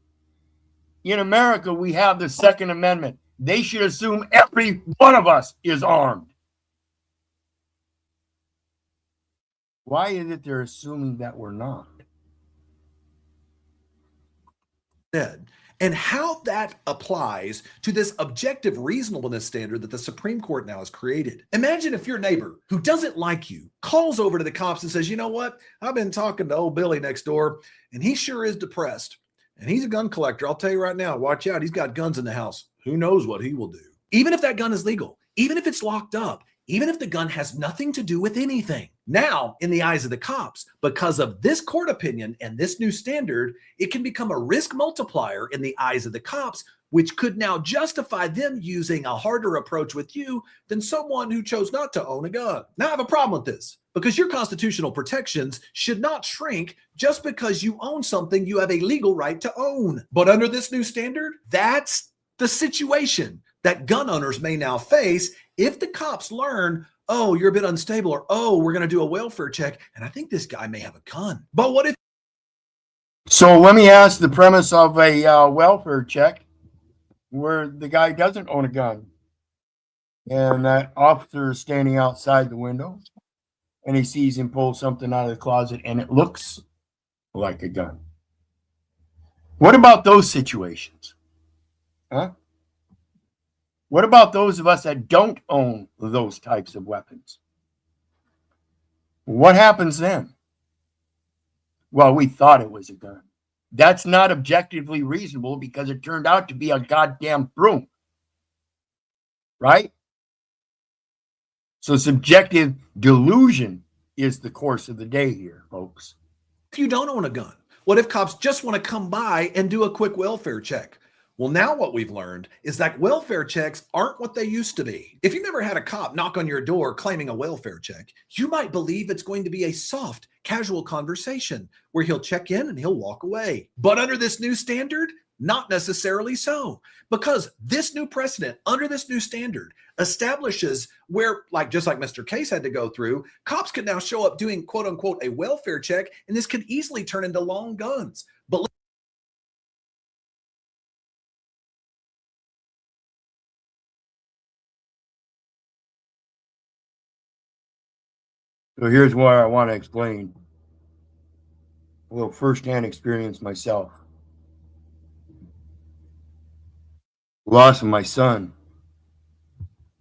Speaker 2: In America, we have the Second Amendment. They should assume every one of us is armed. Why is it they're assuming that we're not?
Speaker 13: And how that applies to this objective reasonableness standard that the Supreme Court now has created. Imagine if your neighbor who doesn't like you calls over to the cops and says, you know what? I've been talking to old Billy next door, and he sure is depressed. And he's a gun collector. I'll tell you right now, watch out. He's got guns in the house. Who knows what he will do? Even if that gun is legal, even if it's locked up, even if the gun has nothing to do with anything. Now, in the eyes of the cops, because of this court opinion and this new standard, it can become a risk multiplier in the eyes of the cops, which could now justify them using a harder approach with you than someone who chose not to own a gun. Now, I have a problem with this because your constitutional protections should not shrink just because you own something you have a legal right to own. But under this new standard, that's the situation that gun owners may now face if the cops learn, oh, you're a bit unstable, or oh, we're going to do a welfare check, and I think this guy may have a gun. But what if?
Speaker 2: So let me ask the premise of a welfare check where the guy doesn't own a gun, and that officer is standing outside the window, and he sees him pull something out of the closet, and it looks like a gun. What about those situations? Huh? What about those of us that don't own those types of weapons? What happens then? Well, we thought it was a gun. That's not objectively reasonable because it turned out to be a goddamn broom. Right? So subjective delusion is the course of the day here, folks.
Speaker 13: If you don't own a gun, what if cops just want to come by and do a quick welfare check? Well, now what we've learned is that welfare checks aren't what they used to be. If you've never had a cop knock on your door claiming a welfare check, you might believe it's going to be a soft, casual conversation where he'll check in and he'll walk away. But under this new standard, not necessarily so, because this new precedent under this new standard establishes where, just like Mr. Case had to go through, cops can now show up doing quote unquote a welfare check, and this could easily turn into long guns. But
Speaker 2: so here's where I want to explain a little firsthand experience myself. Loss of my son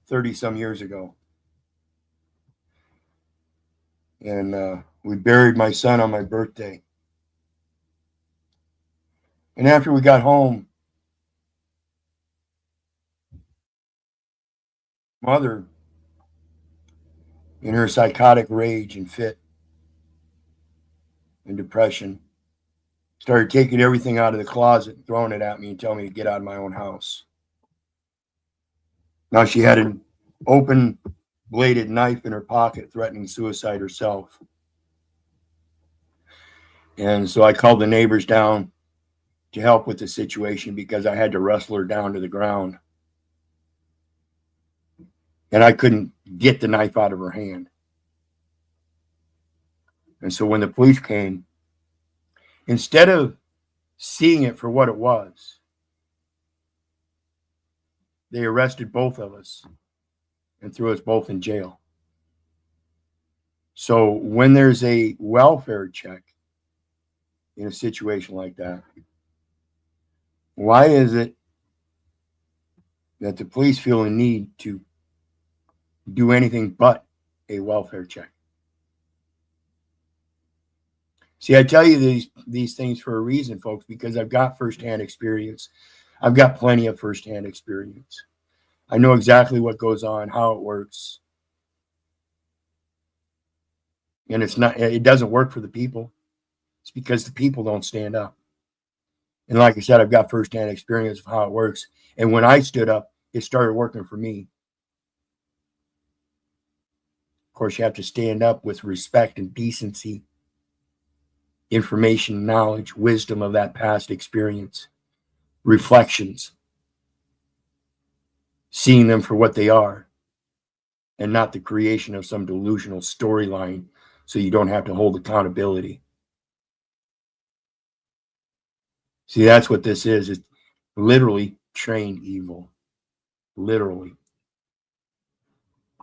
Speaker 2: 30-some years ago. And we buried my son on my birthday. And after we got home, mother, in her psychotic rage and fit and depression, started taking everything out of the closet and throwing it at me and telling me to get out of my own house. Now she had an open bladed knife in her pocket, threatening suicide herself. And so I called the neighbors down to help with the situation because I had to wrestle her down to the ground. And I couldn't get the knife out of her hand. And so when the police came, instead of seeing it for what it was, they arrested both of us and threw us both in jail. So when there's a welfare check in a situation like that, why is it that the police feel a need to do anything but a welfare check? See, I tell you these things for a reason, folks, because I've got firsthand experience. I've got plenty of firsthand experience. I know exactly what goes on, how it works. And it doesn't work for the people. It's because the people don't stand up. And like I said, I've got firsthand experience of how it works. And when I stood up, it started working for me. Of course, you have to stand up with respect and decency, information, knowledge, wisdom of that past experience, reflections, seeing them for what they are, and not the creation of some delusional storyline so you don't have to hold accountability. See, that's what this is. It's literally trained evil. Literally.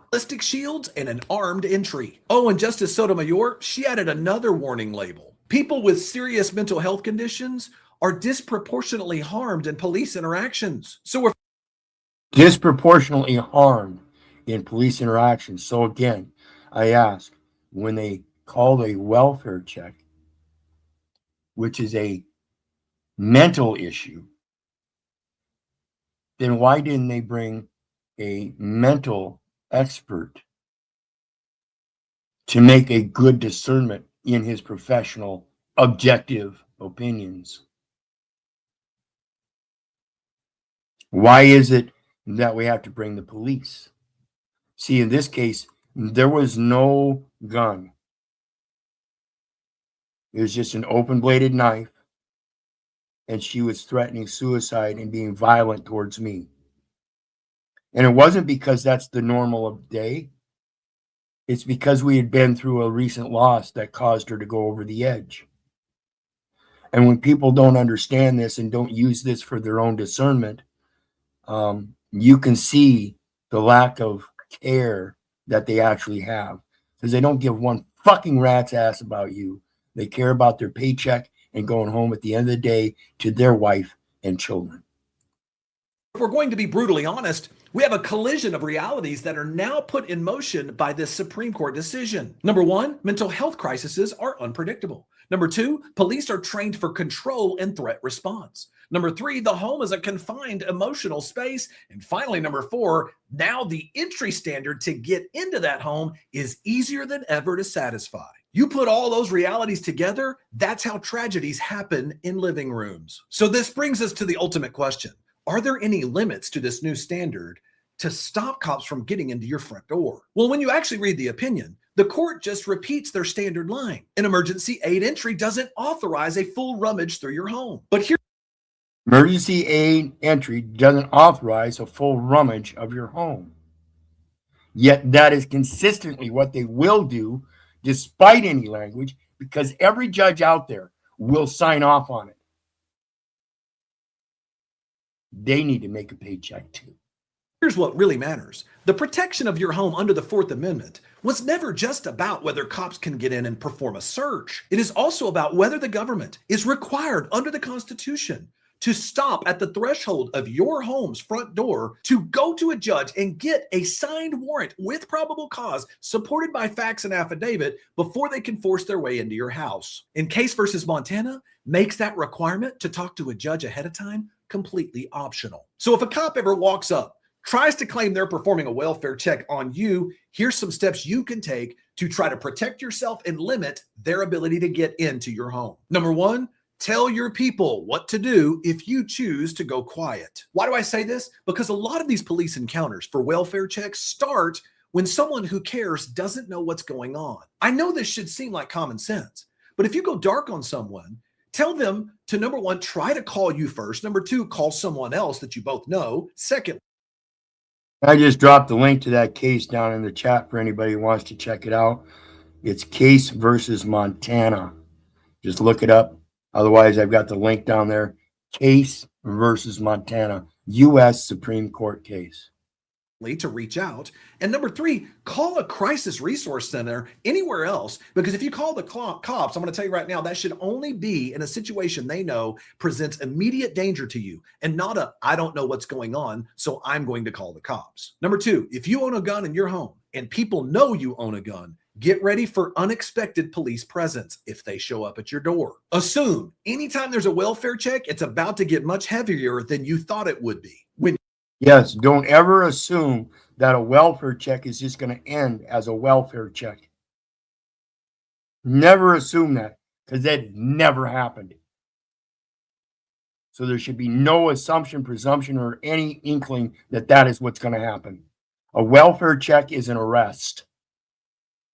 Speaker 13: Ballistic shields and an armed entry. Oh, and Justice Sotomayor, she added another warning label. People with serious mental health conditions are disproportionately harmed in police interactions. So we're
Speaker 2: disproportionately harmed in police interactions. So again, I ask, when they called a welfare check, which is a mental issue, then why didn't they bring a mental expert to make a good discernment in his professional, objective opinions? Why is it that we have to bring the police? See, in this case, there was no gun. It was just an open-bladed knife, and she was threatening suicide and being violent towards me. And it wasn't because that's the normal of the day. It's because we had been through a recent loss that caused her to go over the edge. And when people don't understand this and don't use this for their own discernment, you can see the lack of care that they actually have, because they don't give one fucking rat's ass about you. They care about their paycheck and going home at the end of the day to their wife and children.
Speaker 13: If we're going to be brutally honest, we have a collision of realities that are now put in motion by this Supreme Court decision. Number one, mental health crises are unpredictable. Number two, police are trained for control and threat response. Number three, the home is a confined emotional space. And finally, number four, now the entry standard to get into that home is easier than ever to satisfy. You put all those realities together, that's how tragedies happen in living rooms. So this brings us to the ultimate question. Are there any limits to this new standard to stop cops from getting into your front door? Well, when you actually read the opinion, the court just repeats their standard line. An emergency aid entry doesn't authorize a full rummage through your home. But here,
Speaker 2: emergency aid entry doesn't authorize a full rummage of your home. Yet that is consistently what they will do, despite any language, because every judge out there will sign off on it. They need to make a paycheck too.
Speaker 13: here's what really matters. The protection of your home under the Fourth Amendment was never just about whether cops can get in and perform a search. It is also about whether the government is required under the Constitution to stop at the threshold of your home's front door to go to a judge and get a signed warrant with probable cause supported by facts and affidavit before they can force their way into your house. In Case versus Montana makes that requirement to talk to a judge ahead of time completely optional. So if a cop ever walks up, tries to claim they're performing a welfare check on you, here's some steps you can take to try to protect yourself and limit their ability to get into your home. Number one, tell your people what to do if you choose to go quiet. Why do I say this? Because a lot of these police encounters for welfare checks start when someone who cares doesn't know what's going on. I know this should seem like common sense, but if you go dark on someone, tell them to, number one, try to call you first. Number two, call someone else that you both know. Second,
Speaker 2: I just dropped the link to that case down in the chat for anybody who wants to check it out. It's Case versus Montana. Just look it up. Otherwise, I've got the link down there. Case versus Montana, U.S. Supreme Court case.
Speaker 13: To reach out. And number three, call a crisis resource center anywhere else, because if you call the cops, I'm going to tell you right now, that should only be in a situation they know presents immediate danger to you and not a, I don't know what's going on, so I'm going to call the cops. Number two, if you own a gun in your home and people know you own a gun, get ready for unexpected police presence if they show up at your door. Assume anytime there's a welfare check, it's about to get much heavier than you thought it would be.
Speaker 2: Yes, don't ever assume that a welfare check is just going to end as a welfare check. Never assume that, because that never happened. So there should be no assumption, presumption, or any inkling that that is what's going to happen. A welfare check is an arrest.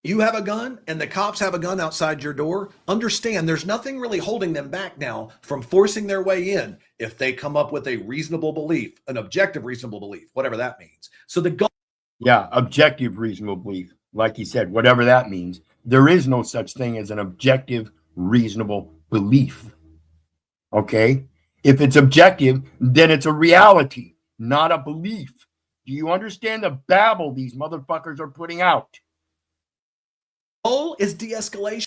Speaker 13: You have a gun and the cops have a gun outside your door, understand there's nothing really holding them back now from forcing their way in if they come up with a reasonable belief, an objective reasonable belief, whatever that means. So the goal.
Speaker 2: Yeah, objective reasonable belief. Like you said, whatever that means. There is no such thing as an objective reasonable belief. Okay? If it's objective, then it's a reality, not a belief. Do you understand the babble these motherfuckers are putting out?
Speaker 13: Goal is de-escalation.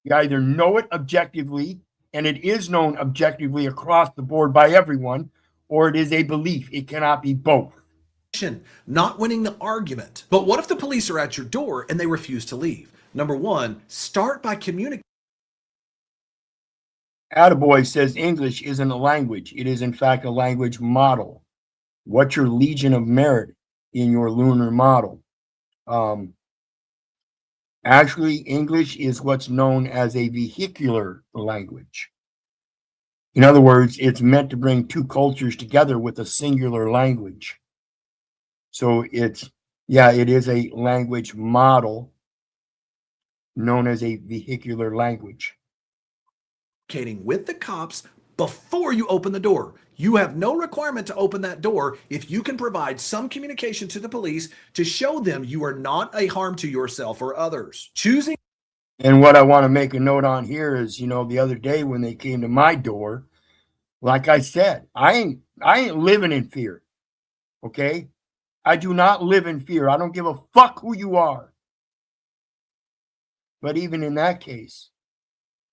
Speaker 2: You either know it objectively, and it is known objectively across the board by everyone, or it is a belief. It cannot be both.
Speaker 13: Not winning the argument. But what if the police are at your door and they refuse to leave? Number one, start by communicating.
Speaker 2: Attaboy says English isn't a language. It is, in fact, a language model. What's your Legion of Merit in your lunar model? Actually, English is what's known as a vehicular language. In other words, it's meant to bring two cultures together with a singular language. So it's, yeah, it is a language model known as a vehicular language.
Speaker 13: With the cops before you open the door. You have no requirement to open that door if you can provide some communication to the police to show them you are not a harm to yourself or others. Choosing.
Speaker 2: And what I want to make a note on here is, you know, the other day when they came to my door, like I said, I ain't living in fear. Okay? I do not live in fear. I don't give a fuck who you are. But even in that case,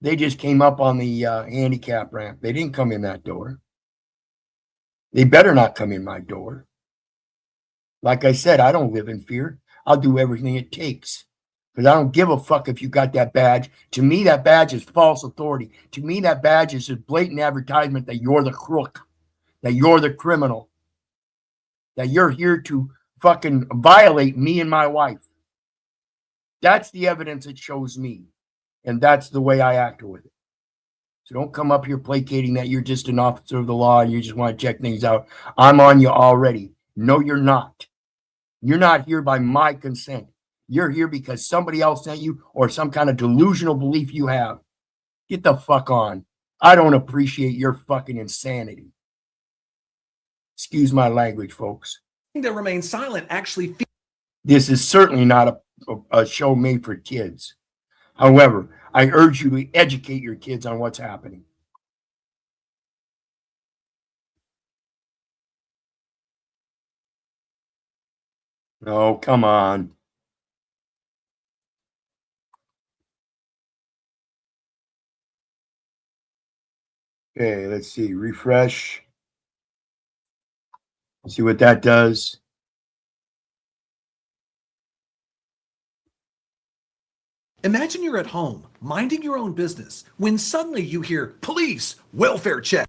Speaker 2: they just came up on the handicap ramp. They didn't come in that door. They better not come in my door. Like I said, I don't live in fear. I'll do everything it takes. Because I don't give a fuck if you got that badge. To me, that badge is false authority. To me, that badge is a blatant advertisement that you're the crook, that you're the criminal, that you're here to fucking violate me and my wife. That's the evidence it shows me. And that's the way I act with it. So don't come up here placating that you're just an officer of the law and you just want to check things out. I'm on you already. No, you're not. You're not here by my consent. You're here because somebody else sent you or some kind of delusional belief you have. Get the fuck on. I don't appreciate your fucking insanity. Excuse my language, folks.
Speaker 13: That remain silent actually.
Speaker 2: This is certainly not a show made for kids. However, I urge you to educate your kids on what's happening. Oh, come on. Okay, let's see. Refresh. See what that does.
Speaker 13: Imagine you're at home, minding your own business, when suddenly you hear police, welfare check.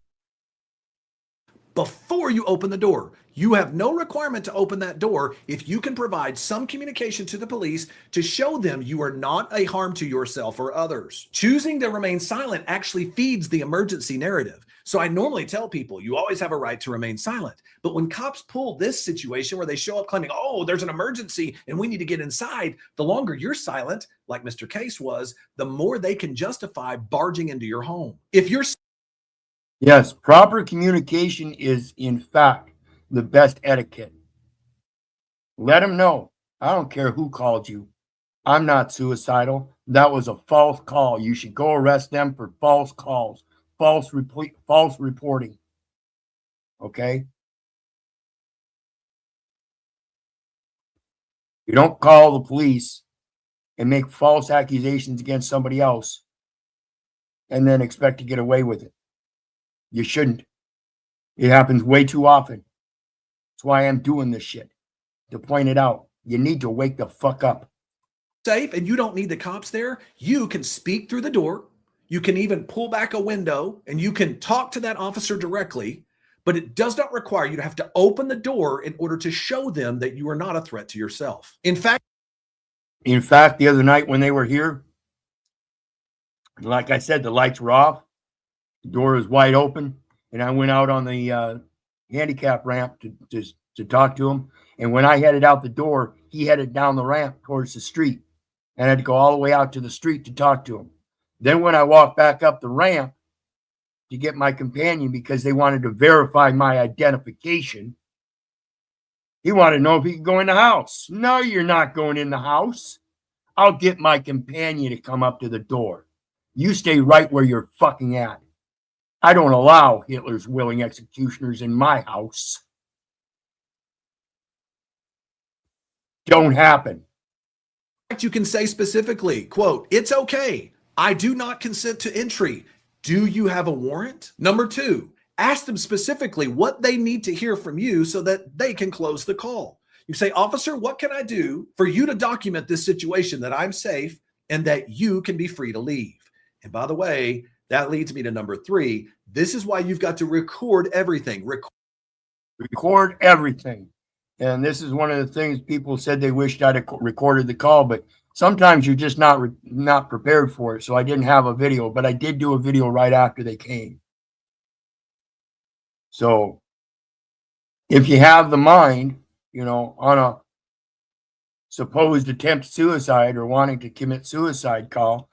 Speaker 13: Before you open the door, you have no requirement to open that door if you can provide some communication to the police to show them you are not a harm to yourself or others. Choosing to remain silent actually feeds the emergency narrative. So I normally tell people you always have a right to remain silent. But when cops pull this situation where they show up claiming, oh, there's an emergency and we need to get inside, the longer you're silent, like Mr. Case was, the more they can justify barging into your home. If you're.
Speaker 2: Yes, proper communication is, in fact, the best etiquette. Let them know. I don't care who called you. I'm not suicidal. That was a false call. You should go arrest them for false calls, false reporting. Okay? You don't call the police and make false accusations against somebody else and then expect to get away with it. You shouldn't. It happens way too often. That's why I'm doing this shit, to point it out. You need to wake the fuck up.
Speaker 13: Safe and you don't need the cops there. You can speak through the door. You can even pull back a window and you can talk to that officer directly. but it does not require you to have to open the door in order to show them that you are not a threat to yourself. In fact,
Speaker 2: the other night when they were here, like I said, the lights were off, the door was wide open, and I went out on the handicap ramp to talk to him. And when I headed out the door, he headed down the ramp towards the street, and I had to go all the way out to the street to talk to him. Then when I walked back up the ramp to get my companion, because they wanted to verify my identification, he wanted to know if he could go in the house. No, you're not going in the house. I'll get my companion to come up to the door. You stay right where you're fucking at. I don't allow Hitler's willing executioners in my house. Don't happen.
Speaker 13: you can say specifically, quote, "It's okay. I do not consent to entry. Do you have a warrant?" Number 2, ask them specifically what they need to hear from you so that they can close the call. You say, "Officer, what can I do for you to document this situation that I'm safe and that you can be free to leave?" And by the way, that leads me to number 3. This is why you've got to record everything.
Speaker 2: Record everything. And this is one of the things people said they wished I'd recorded the call, but sometimes you're just not prepared for it. So I didn't have a video, but I did do a video right after they came. So if you have the mind, on a supposed attempt suicide or wanting to commit suicide call,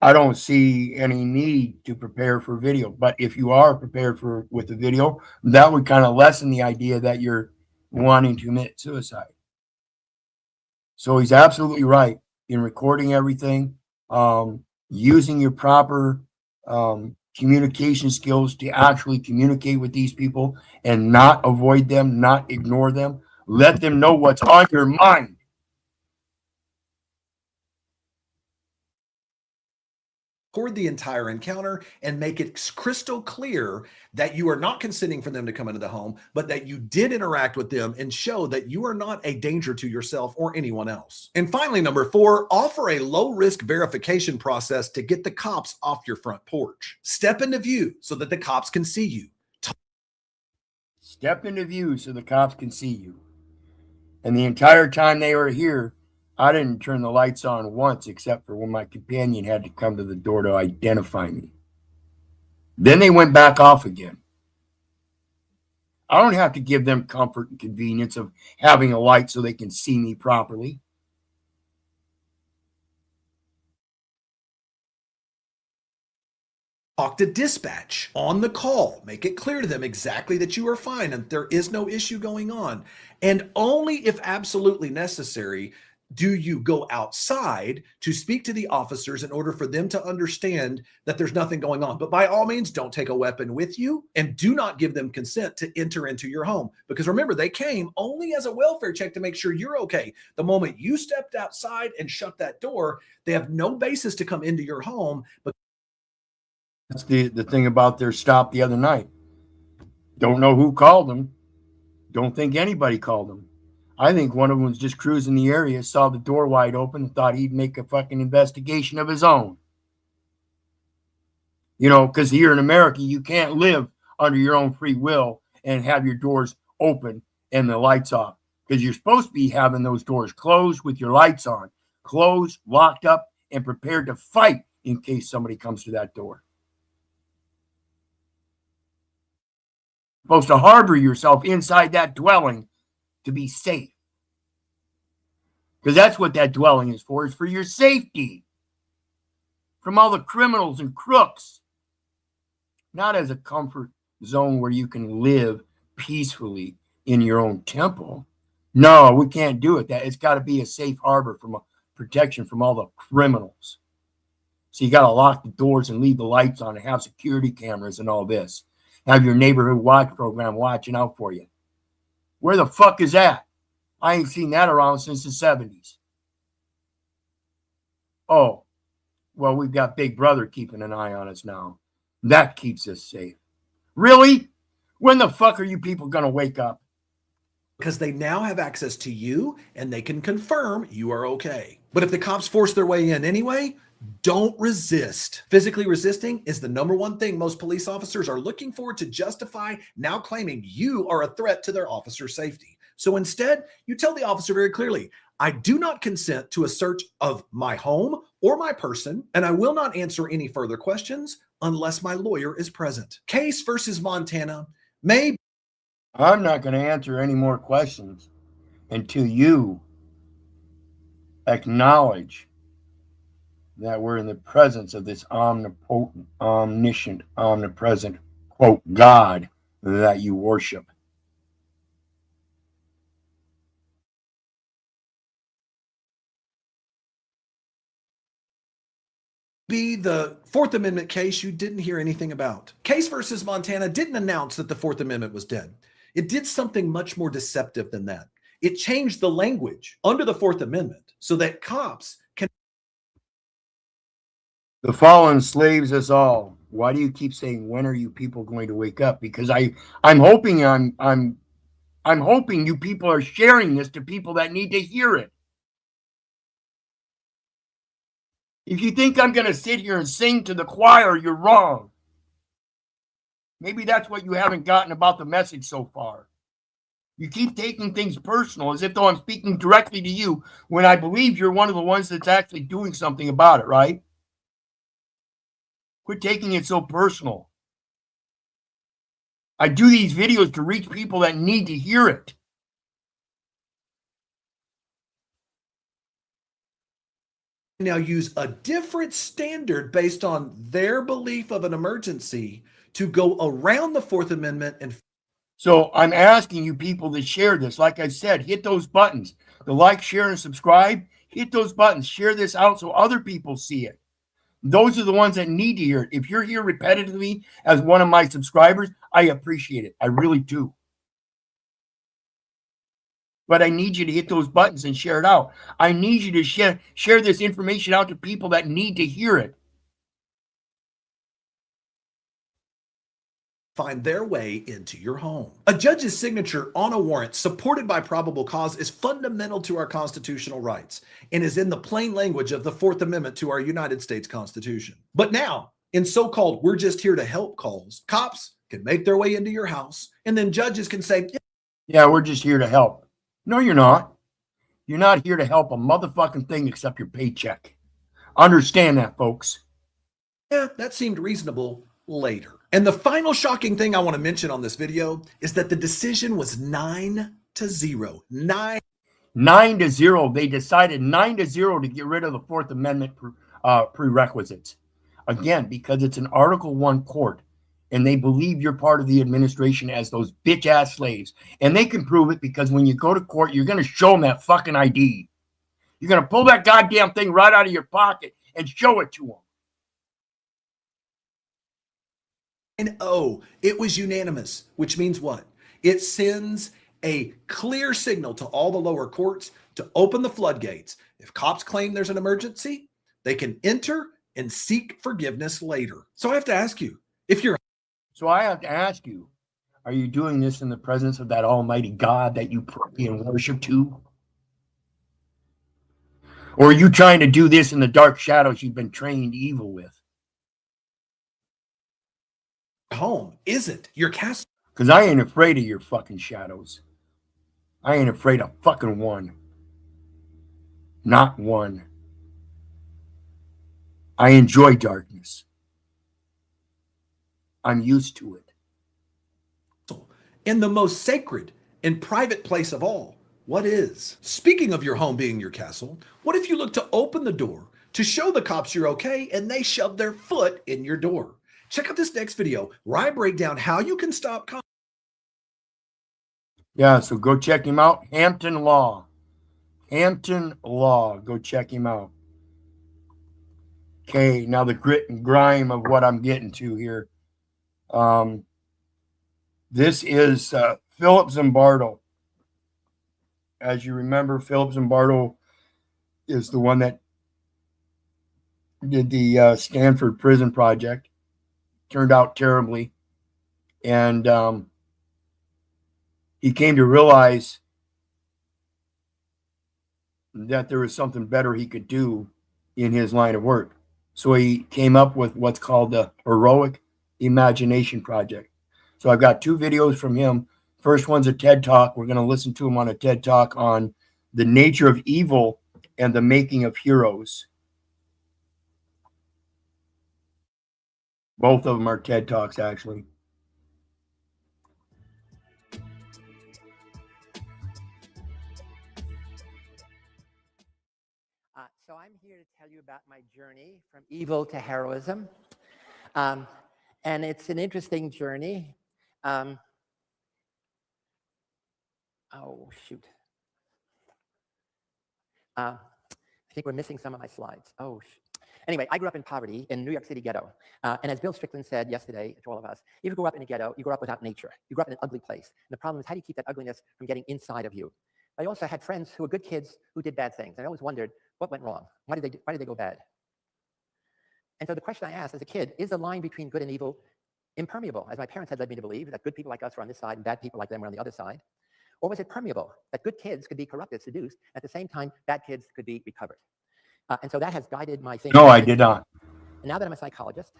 Speaker 2: I don't see any need to prepare for video. But if you are prepared with the video, that would kind of lessen the idea that you're wanting to commit suicide. So he's absolutely right in recording everything, using your proper communication skills to actually communicate with these people and not avoid them, not ignore them. Let them know what's on your mind.
Speaker 13: Record the entire encounter and make it crystal clear that you are not consenting for them to come into the home, but that you did interact with them and show that you are not a danger to yourself or anyone else. And finally, number 4, offer a low-risk verification process to get the cops off your front porch. Step into view so that the cops can see you.
Speaker 2: Step into view so the cops can see you. And the entire time they were here, I didn't turn the lights on once, except for when my companion had to come to the door to identify me. Then they went back off again. I don't have to give them comfort and convenience of having a light so they can see me properly.
Speaker 13: Talk to dispatch on the call. Make it clear to them exactly that you are fine and there is no issue going on. And only if absolutely necessary do you go outside to speak to the officers in order for them to understand that there's nothing going on. But by all means, don't take a weapon with you and do not give them consent to enter into your home. Because remember, they came only as a welfare check to make sure you're okay. The moment you stepped outside and shut that door, they have no basis to come into your home. But
Speaker 2: that's the thing about their stop the other night. Don't know who called them. Don't think anybody called them. I think one of them was just cruising the area, saw the door wide open, and thought he'd make a fucking investigation of his own. Because here in America, you can't live under your own free will and have your doors open and the lights off. Because you're supposed to be having those doors closed with your lights on, closed, locked up, and prepared to fight in case somebody comes to that door. Supposed to harbor yourself inside that dwelling to be safe. Because that's what that dwelling is for your safety. From all the criminals and crooks. Not as a comfort zone where you can live peacefully in your own temple. No, we can't do it. It's got to be a safe harbor from a protection from all the criminals. So you got to lock the doors and leave the lights on and have security cameras and all this. Have your neighborhood watch program watching out for you. Where the fuck is that? I ain't seen that around since the 70s. Oh, well, we've got Big Brother keeping an eye on us now. That keeps us safe. Really? When the fuck are you people going to wake up?
Speaker 13: Because they now have access to you and they can confirm you are okay. But if the cops force their way in anyway, Don't resist. Physically resisting is the number one thing most police officers are looking for to justify now claiming you are a threat to their officer's safety. So instead, you tell the officer very clearly, I do not consent to a search of my home or my person, and I will not answer any further questions unless my lawyer is present. Case versus Montana may.
Speaker 2: I'm not going to answer any more questions until you acknowledge that we're in the presence of this omnipotent, omniscient, omnipresent, quote, God that you worship.
Speaker 13: Be the Fourth Amendment case you didn't hear anything about. Case versus Montana didn't announce that the Fourth Amendment was dead. It did something much more deceptive than that. It changed the language under the Fourth Amendment so that cops can.
Speaker 2: The fallen slaves us all. Why do you keep saying, when are you people going to wake up? Because I'm hoping I'm hoping you people are sharing this to people that need to hear it. If you think I'm going to sit here and sing to the choir, you're wrong. Maybe that's what you haven't gotten about the message so far. You keep taking things personal as if though I'm speaking directly to you when I believe you're one of the ones that's actually doing something about it, right? Quit taking it so personal. I do these videos to reach people that need to hear it.
Speaker 13: Now use a different standard based on their belief of an emergency to go around the Fourth Amendment. And
Speaker 2: so I'm asking you people to share this. Like I said, hit those buttons, the like, share, and subscribe. Hit those buttons, share this out so other people see it. Those are the ones that need to hear it. If you're here repetitively as one of my subscribers, I appreciate it. I really do. But I need you to hit those buttons and share it out. I need you to share this information out to people that need to hear it.
Speaker 13: Find their way into your home. A judge's signature on a warrant supported by probable cause is fundamental to our constitutional rights and is in the plain language of the Fourth Amendment to our United States Constitution. But now, in so-called "we're just here to help" calls, cops can make their way into your house and then judges can say,
Speaker 2: yeah, we're just here to help. No, you're not. You're not here to help a motherfucking thing except your paycheck. Understand that, folks.
Speaker 13: Yeah, that seemed reasonable later. And the final shocking thing I want to mention on this video is that the decision was 9-0.
Speaker 2: 9-0. They decided 9-0 to get rid of the Fourth Amendment prerequisites. Again, because it's an Article 1 court, and they believe you're part of the administration as those bitch-ass slaves. And they can prove it because when you go to court, you're going to show them that fucking ID. You're going to pull that goddamn thing right out of your pocket and show it to them.
Speaker 13: And it was unanimous, which means what? It sends a clear signal to all the lower courts to open the floodgates. If cops claim there's an emergency, they can enter and seek forgiveness later. So I have to ask you,
Speaker 2: are you doing this in the presence of that almighty God that you pray and worship to? Or are you trying to do this in the dark shadows you've been trained evil with?
Speaker 13: Home isn't your castle.
Speaker 2: Because I ain't afraid of your fucking shadows. I ain't afraid of fucking one. Not one. I enjoy darkness. I'm used to it.
Speaker 13: In the most sacred and private place of all, what is? Speaking of your home being your castle, what if you look to open the door to show the cops you're okay and they shove their foot in your door? Check out this next video where I break down how you can stop cops.
Speaker 2: Yeah, so go check him out. Hampton Law. Hampton Law. Go check him out. Okay, now the grit and grime of what I'm getting to here. This is Philip Zimbardo. As you remember, Philip Zimbardo is the one that did the Stanford Prison Project. Turned out terribly. And he came to realize that there was something better he could do in his line of work. So he came up with what's called the Heroic Imagination Project. So I've got 2 videos from him. First one's a TED Talk. We're going to listen to him on a TED Talk on the nature of evil and the making of heroes. Both of them are TED Talks, actually.
Speaker 14: So I'm here to tell you about my journey from evil to heroism. And it's an interesting journey. Oh, shoot. I think we're missing some of my slides. Oh, anyway, I grew up in poverty in New York City ghetto. And as Bill Strickland said yesterday to all of us, if you grew up in a ghetto, you grew up without nature. You grew up in an ugly place. And the problem is, how do you keep that ugliness from getting inside of you? I also had friends who were good kids who did bad things. And I always wondered, what went wrong? Why did they go bad? And so the question I asked as a kid, is the line between good and evil impermeable? As my parents had led me to believe, that good people like us were on this side and bad people like them were on the other side. Or was it permeable, that good kids could be corrupted, seduced, at the same time, bad kids could be recovered? And so that has guided my thinking.
Speaker 2: No, I did not.
Speaker 14: And now that I'm a psychologist,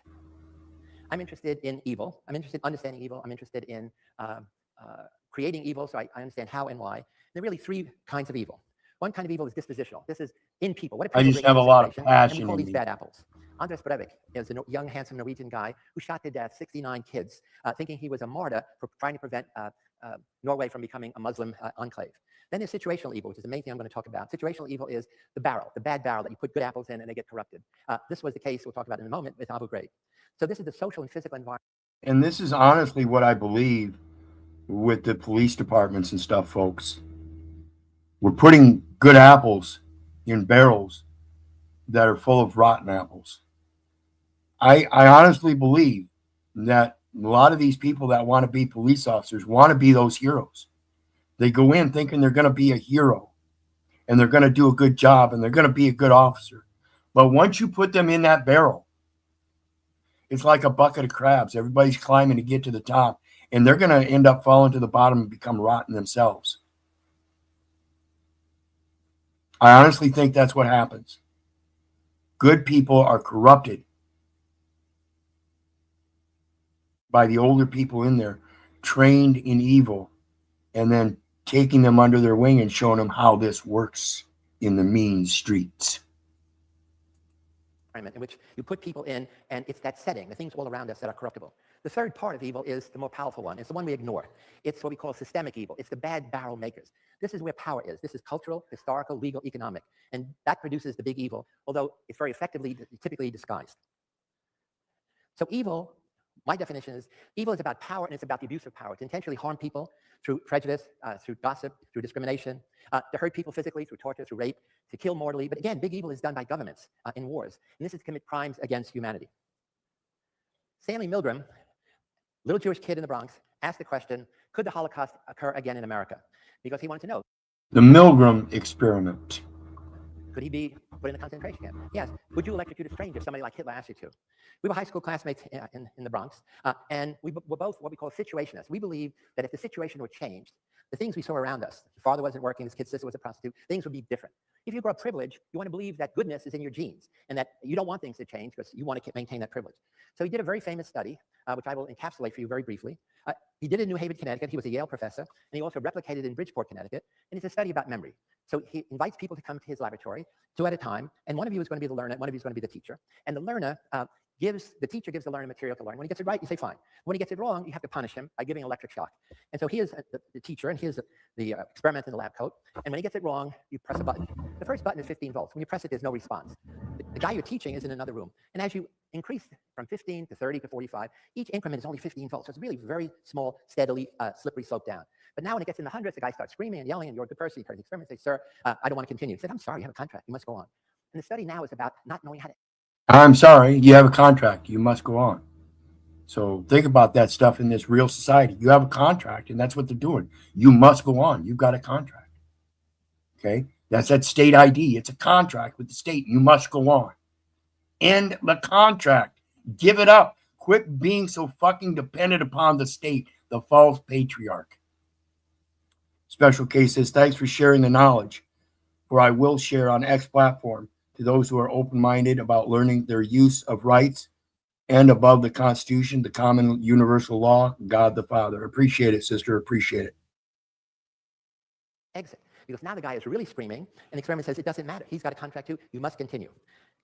Speaker 14: I'm interested in evil. I'm interested in understanding evil. I'm interested in creating evil, so I understand how and why. There are really 3 kinds of evil. One kind of evil is dispositional. This is in people. What do people
Speaker 2: I just have a lot of passion.
Speaker 14: And we call
Speaker 2: in
Speaker 14: these
Speaker 2: me.
Speaker 14: bad apples. Andres Breivik is a young, handsome Norwegian guy who shot to death 69 kids, thinking he was a martyr for trying to prevent Norway from becoming a Muslim enclave. Then there's situational evil, which is the main thing I'm going to talk about. Situational evil is the barrel, the bad barrel that you put good apples in and they get corrupted. This was the case we'll talk about in a moment with Abu Ghraib. So this is the social and physical environment.
Speaker 2: And this is honestly what I believe with the police departments and stuff, folks. We're putting good apples in barrels that are full of rotten apples. I honestly believe that a lot of these people that want to be police officers want to be those heroes. They go in thinking they're going to be a hero and they're going to do a good job and they're going to be a good officer. But once you put them in that barrel, it's like a bucket of crabs. Everybody's climbing to get to the top, and they're going to end up falling to the bottom and become rotten themselves. I honestly think that's what happens. Good people are corrupted by the older people in there, trained in evil, and then taking them under their wing and showing them how this works in the mean streets.
Speaker 14: In which you put people in, and it's that setting, the things all around us that are corruptible. The third part of evil is the more powerful one. It's the one we ignore. It's what we call systemic evil. It's the bad barrel makers. This is where power is. This is cultural, historical, legal, economic. And that produces the big evil, although it's very effectively, typically disguised. So evil, my definition is, evil is about power and it's about the abuse of power. To intentionally harm people through prejudice, through gossip, through discrimination, to hurt people physically, through torture, through rape, to kill mortally. But again, big evil is done by governments in wars. And this is to commit crimes against humanity. Stanley Milgram, little Jewish kid in the Bronx, asked the question, could the Holocaust occur again in America? Because he wanted to know.
Speaker 2: The Milgram experiment.
Speaker 14: Could he be put in a concentration camp? Yes. Would you electrocute a stranger if somebody like Hitler asked you to? We were high school classmates in the Bronx, and we were both what we call situationists. We believed that if the situation were changed, the things we saw around us, the father wasn't working, his kid's sister was a prostitute, things would be different. If you grow up privileged, you want to believe that goodness is in your genes and that you don't want things to change because you want to maintain that privilege. So he did a very famous study, which I will encapsulate for you very briefly. He did it in New Haven, Connecticut. He was a Yale professor, and he also replicated in Bridgeport, Connecticut. And it's a study about memory. So he invites people to come to his laboratory, 2 at a time, and one of you is going to be the learner, one of you is going to be the teacher. And the learner the teacher gives the learner material to learn. When he gets it right, you say fine. When he gets it wrong, you have to punish him by giving an electric shock. And so here's the teacher, and here's the experiment in the lab coat. And when he gets it wrong, you press a button. The first button is 15 volts. When you press it, there's no response. The guy you're teaching is in another room. And as you increase from 15 to 30 to 45, each increment is only 15 volts. So it's really very small, steadily, slippery slope down. But now when it gets in the hundreds, the guy starts screaming and yelling, and you're a good person. You heard the experiment, say, sir, I don't want to continue. He said, I'm sorry, you have a contract. You must go on. And the study now is about not knowing how to.
Speaker 2: I'm sorry, you have a contract. You must go on. So think about that stuff in this real society. You have a contract, and that's what they're doing. You must go on. You've got a contract. Okay? That's that state ID. It's a contract with the state. You must go on. End the contract. Give it up. Quit being so fucking dependent upon the state, the false patriarch. Special Case says, thanks for sharing the knowledge, for I will share on X platform to those who are open-minded about learning their use of rights and above the Constitution, the common universal law, God the Father. Appreciate it, sister. Appreciate it.
Speaker 14: Exit. Because now the guy is really screaming, and the experiment says it doesn't matter. He's got a contract too. You must continue.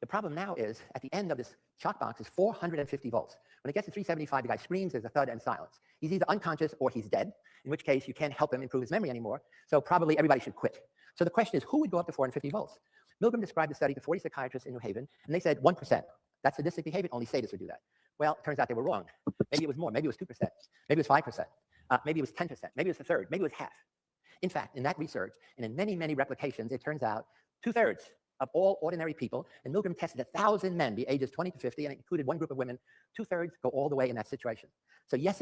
Speaker 14: The problem now is, at the end of this shock box is 450 volts. When it gets to 375, the guy screams, there's a thud and silence. He's either unconscious or he's dead, in which case you can't help him improve his memory anymore. So probably everybody should quit. So the question is, who would go up to 450 volts? Milgram described the study to 40 psychiatrists in New Haven, and they said 1%. That's sadistic behavior. Only sadists would do that. Well, it turns out they were wrong. Maybe it was more. Maybe it was 2%. Maybe it was 5%. Maybe it was 10%. Maybe it was a third. Maybe it was half. In fact, in that research, and in many, many replications, it turns out 2/3 of all ordinary people, and Milgram tested 1,000 men, the ages 20 to 50, and it included one group of women, 2/3 go all the way in that situation. So yes,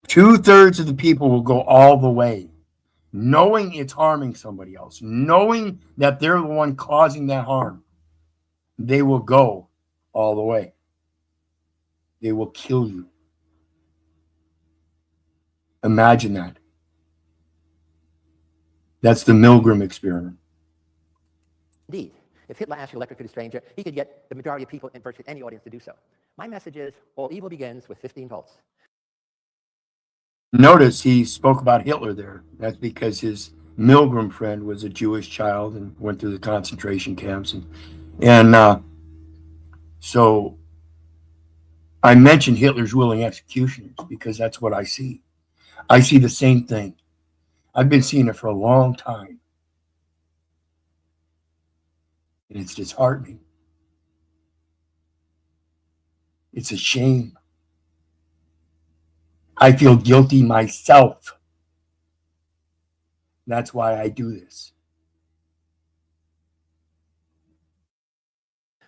Speaker 2: 2/3 of the people will go all the way, knowing it's harming somebody else, knowing that they're the one causing that harm. They will go all the way. They will kill you. Imagine that. That's the Milgram experiment.
Speaker 14: Indeed, if Hitler asked you to electrocute a stranger, he could get the majority of people in virtually any audience to do so. My message is, all evil begins with 15 volts.
Speaker 2: Notice he spoke about Hitler there. That's because his Milgram friend was a Jewish child and went through the concentration camps. So I mentioned Hitler's willing executioners because that's what I see. I see the same thing. I've been seeing it for a long time. And it's disheartening. It's a shame. I feel guilty myself. That's why I do this.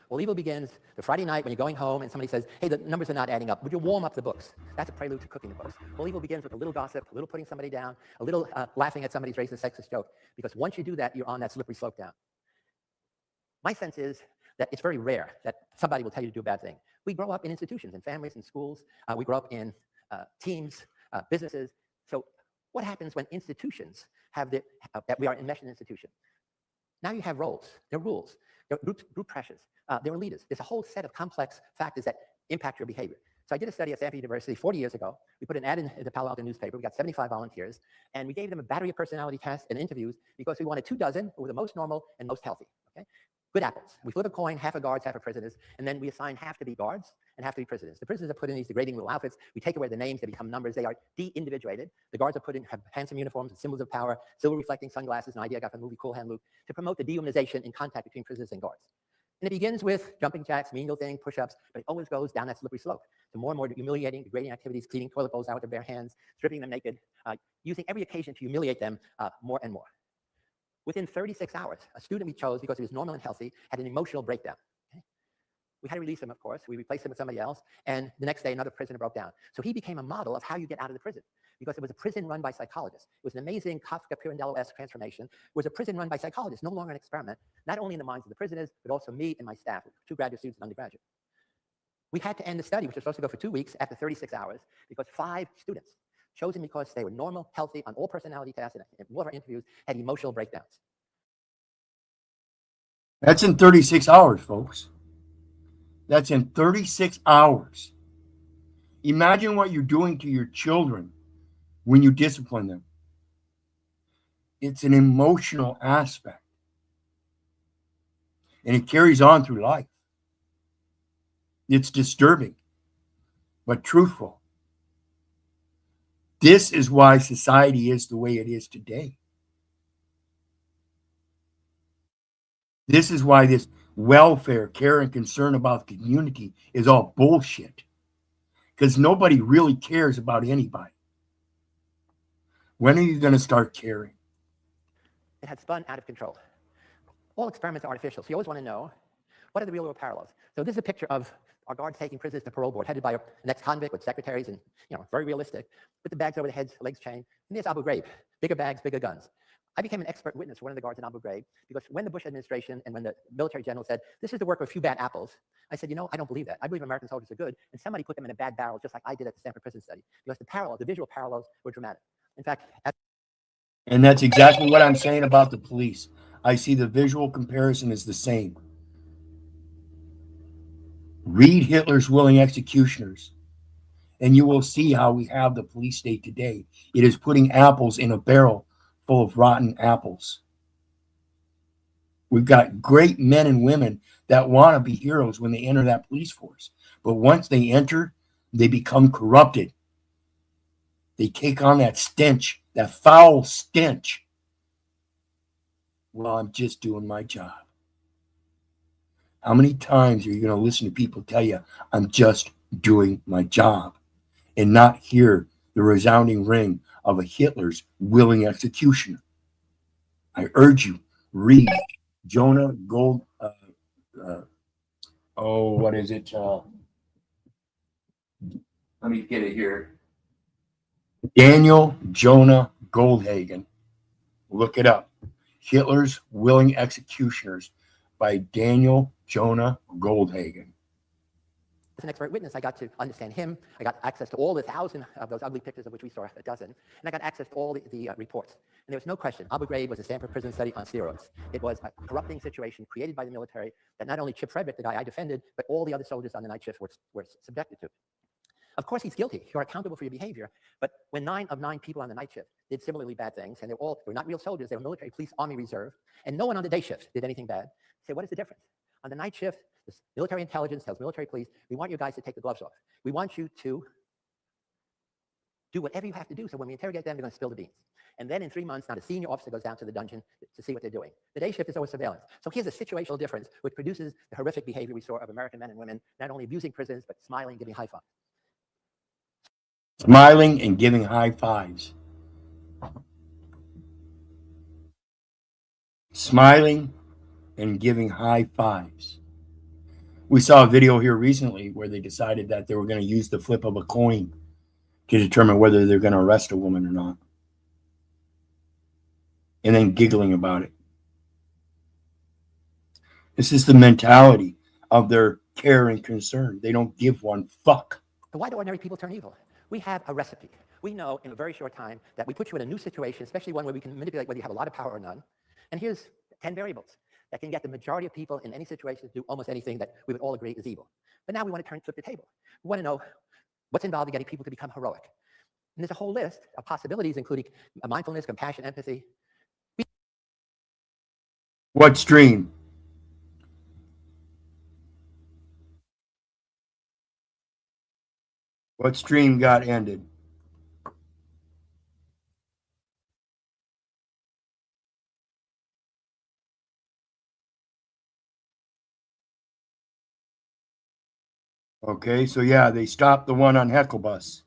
Speaker 14: Well, evil begins the Friday night when you're going home and somebody says, hey, the numbers are not adding up. Would you warm up the books? That's a prelude to cooking the books. Well, evil begins with a little gossip, a little putting somebody down, a little laughing at somebody's racist, sexist joke. Because once you do that, you're on that slippery slope down. My sense is that it's very rare that somebody will tell you to do a bad thing. We grow up in institutions, in families, in schools. We grow up in teams, businesses. So what happens when institutions have that we are enmeshed in an institution? Now you have roles, there are rules, there are group pressures, there are leaders. There's a whole set of complex factors that impact your behavior. So I did a study at Stanford University 40 years ago. We put an ad in the Palo Alto newspaper. We got 75 volunteers, and we gave them a battery of personality tests and interviews because we wanted 24 who were the most normal and most healthy. Okay? Good apples. We flip a coin, half are guards, half are prisoners, and then we assign half to be guards and half to be prisoners. The prisoners are put in these degrading little outfits. We take away the names, they become numbers. They are de-individuated. The guards are put in, have handsome uniforms and symbols of power, silver reflecting sunglasses, an idea I got from the movie Cool Hand Luke, to promote the dehumanization in contact between prisoners and guards. And it begins with jumping jacks, menial thing, push-ups, but it always goes down that slippery slope to more and more humiliating, degrading activities, cleaning toilet bowls out with their bare hands, stripping them naked, using every occasion to humiliate them more and more. Within 36 hours, a student we chose because he was normal and healthy had an emotional breakdown. Okay? We had to release him, of course. We replaced him with somebody else, and the next day another prisoner broke down. So he became a model of how you get out of the prison, because it was a prison run by psychologists. It was an amazing Kafka-Pirandello-esque transformation. It was a prison run by psychologists, no longer an experiment, not only in the minds of the prisoners, but also me and my staff, 2 graduate students and undergraduate. We had to end the study, which was supposed to go for 2 weeks, after 36 hours, because 5 students, chosen because they were normal, healthy, on all personality tests and all of our interviews, had emotional breakdowns.
Speaker 2: That's in 36 hours, folks. That's in 36 hours. Imagine what you're doing to your children when you discipline them. It's an emotional aspect. And it carries on through life. It's disturbing, but truthful. This is why society is the way it is today. This is why this welfare, care, and concern about the community is all bullshit. Because nobody really cares about anybody. When are you going to start caring?
Speaker 14: It had spun out of control. All experiments are artificial, so you always want to know, what are the real world parallels? So this is a picture of our guards taking prisoners to parole board, headed by an ex-convict with secretaries and, very realistic. Put the bags over the heads, legs chained. And there's Abu Ghraib. Bigger bags, bigger guns. I became an expert witness for one of the guards in Abu Ghraib because when the Bush administration and when the military general said, this is the work of a few bad apples, I said, I don't believe that. I believe American soldiers are good, and somebody put them in a bad barrel just like I did at the Stanford prison study, because the visual parallels were dramatic. In fact,
Speaker 2: and that's exactly what I'm saying about the police. I see the visual comparison is the same. Read Hitler's Willing Executioners, and you will see how we have the police state today. It is putting apples in a barrel full of rotten apples. We've got great men and women that want to be heroes when they enter that police force. But once they enter, they become corrupted. They take on that stench, that foul stench. Well, I'm just doing my job. How many times are you going to listen to people tell you, I'm just doing my job, and not hear the resounding ring of a Hitler's willing executioner? I urge you, read Jonah Gold. What is it? Let me get it here. Daniel Jonah Goldhagen. Look it up. Hitler's Willing Executioners by Daniel Jonah Goldhagen.
Speaker 14: As an expert witness, I got to understand him. I got access to all the 1,000 of those ugly pictures, of which we saw a dozen. And I got access to all the reports. And there was no question, Abu Ghraib was a Stanford prison study on steroids. It was a corrupting situation created by the military that not only Chip Frederick, the guy I defended, but all the other soldiers on the night shift were subjected to. Of course, he's guilty. You're accountable for your behavior. But when 9 of 9 people on the night shift did similarly bad things, and they were not real soldiers, they were military, police, army, reserve, and no one on the day shift did anything bad, say, what is the difference? On the night shift, the military intelligence tells military police, we want you guys to take the gloves off. We want you to do whatever you have to do, so when we interrogate them, they're going to spill the beans. And then in 3 months, not a senior officer goes down to the dungeon to see what they're doing. The day shift is always surveillance. So here's a situational difference which produces the horrific behavior we saw of American men and women, not only abusing prisons, but smiling and giving high fives.
Speaker 2: Smiling and giving high fives. Smiling and giving high fives. We saw a video here recently where they decided that they were going to use the flip of a coin to determine whether they're going to arrest a woman or not. And then giggling about it. This is the mentality of their care and concern. They don't give one fuck.
Speaker 14: So why do ordinary people turn evil? We have a recipe. We know in a very short time that we put you in a new situation, especially one where we can manipulate whether you have a lot of power or none. And here's 10 variables that can get the majority of people in any situation to do almost anything that we would all agree is evil. But now we want to flip the table. We want to know what's involved in getting people to become heroic. And there's a whole list of possibilities, including mindfulness, compassion, empathy.
Speaker 2: What stream? What stream got ended? Okay, so yeah, they stopped the one on Hecklebus.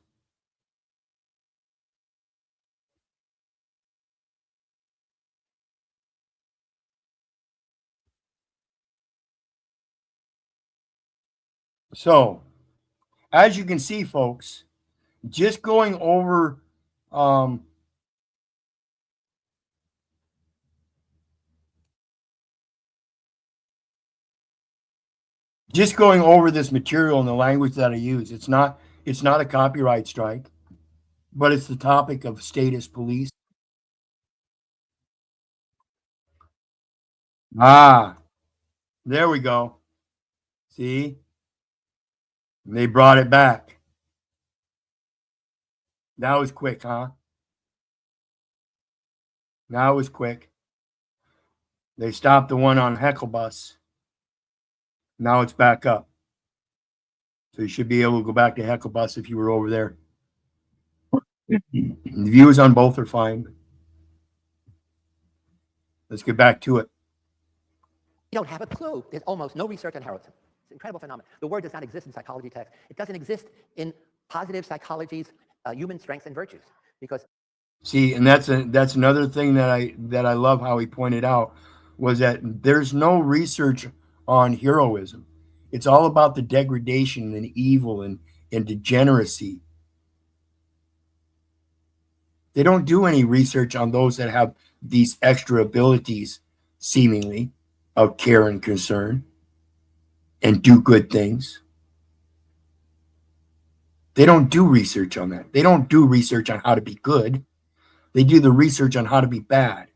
Speaker 2: So, as you can see, folks, just going over this material and the language that I use, it's not a copyright strike, but it's the topic of statist police. There we go. See? They brought it back. That was quick, huh? That was quick. They stopped the one on Hecklebus. Now it's back up. So you should be able to go back to Hecklebus if you were over there. The views on both are fine. Let's get back to it.
Speaker 14: You don't have a clue. There's almost no research on heroism. It's an incredible phenomenon. The word does not exist in psychology text. It doesn't exist in positive psychology's human strengths and virtues. Because
Speaker 2: see, and that's another thing that I love how he pointed out was that there's no research on heroism. It's all about the degradation and evil and degeneracy. They don't do any research on those that have these extra abilities, seemingly, of care and concern and do good things. They don't do research on that. They don't do research on how to be good. They do the research on how to be bad.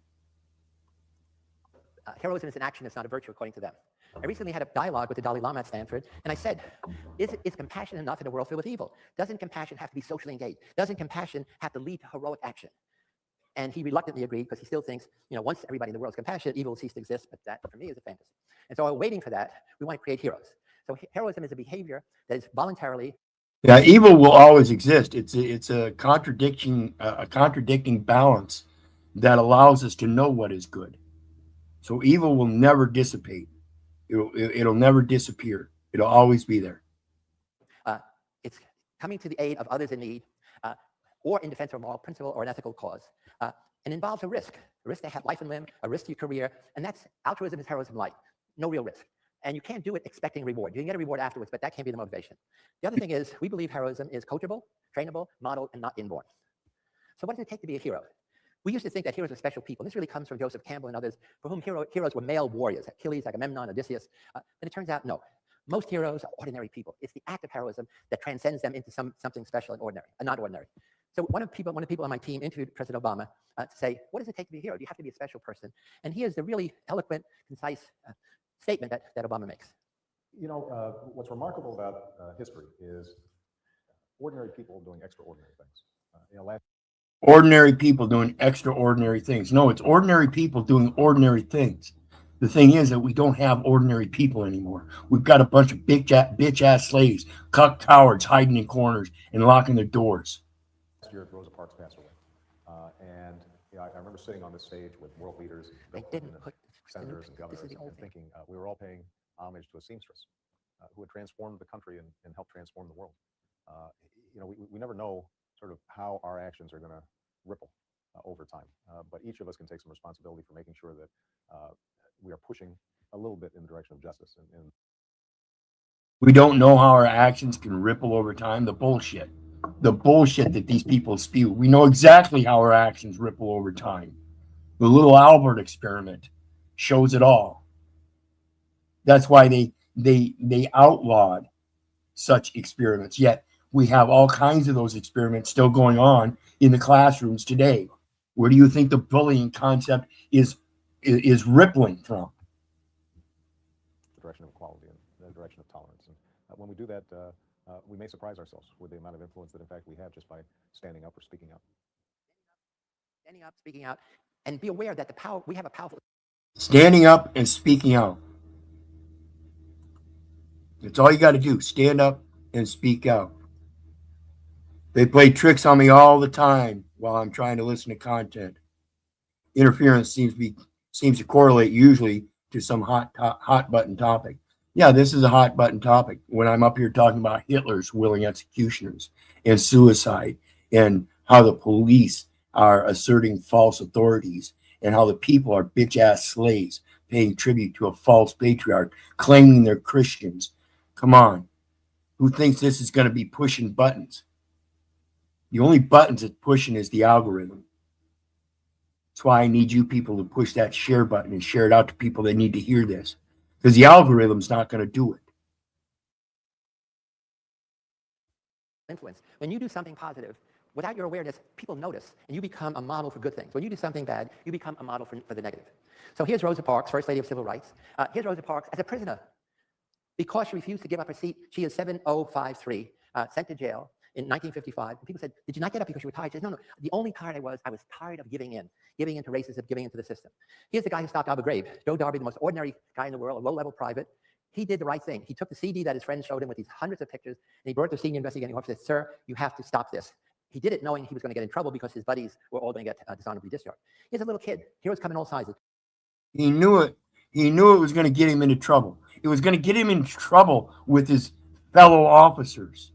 Speaker 14: heroism is an action, it's not a virtue, according to them. I recently had a dialogue with the Dalai Lama at Stanford, and I said, is compassion enough in a world filled with evil? Doesn't compassion have to be socially engaged? Doesn't compassion have to lead to heroic action? And he reluctantly agreed because he still thinks, once everybody in the world is compassionate, evil will cease to exist, but that, for me, is a fantasy. And so while waiting for that, we want to create heroes. So heroism is a behavior that is voluntarily.
Speaker 2: Yeah, evil will always exist. It's a contradicting balance that allows us to know what is good. So evil will never dissipate. It'll never disappear. It'll always be there.
Speaker 14: It's coming to the aid of others in need, or in defense of a moral principle or an ethical cause, and involves a risk to have life and limb, a risk to your career, and that's altruism is heroism light, no real risk. And you can't do it expecting reward. You can get a reward afterwards, but that can't be the motivation. The other thing is, we believe heroism is coachable, trainable, modeled, and not inborn. So what does it take to be a hero? We used to think that heroes were special people. This really comes from Joseph Campbell and others, for whom heroes were male warriors, Achilles, Agamemnon, Odysseus. But it turns out, no. Most heroes are ordinary people. It's the act of heroism that transcends them into something special and ordinary, not ordinary. So one of the people on my team interviewed President Obama to say, what does it take to be a hero? Do you have to be a special person? And here's the really eloquent, concise statement that Obama makes.
Speaker 15: What's remarkable about history is ordinary people doing extraordinary things.
Speaker 2: Ordinary people doing extraordinary things. No, it's ordinary people doing ordinary things. The thing is that we don't have ordinary people anymore. We've got a bunch of bitch-ass slaves, cuck cowards hiding in corners and locking their doors.
Speaker 15: Last year, Rosa Parks passed away. I remember sitting on this stage with world leaders, senators and governors, and thinking we were all paying homage to a seamstress who had transformed the country and helped transform the world. We never know sort of how our actions are going to ripple over time, but each of us can take some responsibility for making sure that we are pushing a little bit in the direction of justice. And
Speaker 2: we don't know how our actions can ripple over time. The bullshit that these people spew. We know exactly how our actions ripple over time. The little Albert experiment shows it all. That's why they outlawed such experiments. Yet we have all kinds of those experiments still going on in the classrooms today. Where do you think the bullying concept is rippling from?
Speaker 15: The direction of equality and the direction of tolerance. And when we do that, we may surprise ourselves with the amount of influence that, in fact, we have just by standing up or speaking up.
Speaker 14: Standing up, speaking out, and be aware that we have a powerful.
Speaker 2: Standing up and speaking out. That's all you got to do. Stand up and speak out. They play tricks on me all the time while I'm trying to listen to content. Interference seems to correlate usually to some hot button topic. Yeah, this is a hot button topic when I'm up here talking about Hitler's willing executioners and suicide and how the police are asserting false authorities and how the people are bitch-ass slaves paying tribute to a false patriarch, claiming they're Christians. Come on. Who thinks this is going to be pushing buttons? The only buttons it's pushing is the algorithm. That's why I need you people to push that share button and share it out to people that need to hear this. Because the algorithm's not going to do it.
Speaker 14: Influence. When you do something positive, without your awareness, people notice, and you become a model for good things. When you do something bad, you become a model for the negative. So here's Rosa Parks, First Lady of Civil Rights. Here's Rosa Parks as a prisoner. Because she refused to give up her seat, she is 7053, sent to jail in 1955. And people said, did you not get up because you were tired? She said, no. The only tired I was tired of giving in to racism, giving into the system. Here's the guy who stopped Abu Ghraib, Joe Darby, the most ordinary guy in the world, a low-level private. He did the right thing. He took the CD that his friends showed him with these hundreds of pictures, and he brought it to the senior investigating officer and said, sir, you have to stop this. He did it knowing he was going to get in trouble because his buddies were all going to get dishonorably discharged. Here's a little kid. Heroes come in all sizes.
Speaker 2: He knew it. He knew it was going to get him into trouble. It was going to get him into trouble with his fellow officers,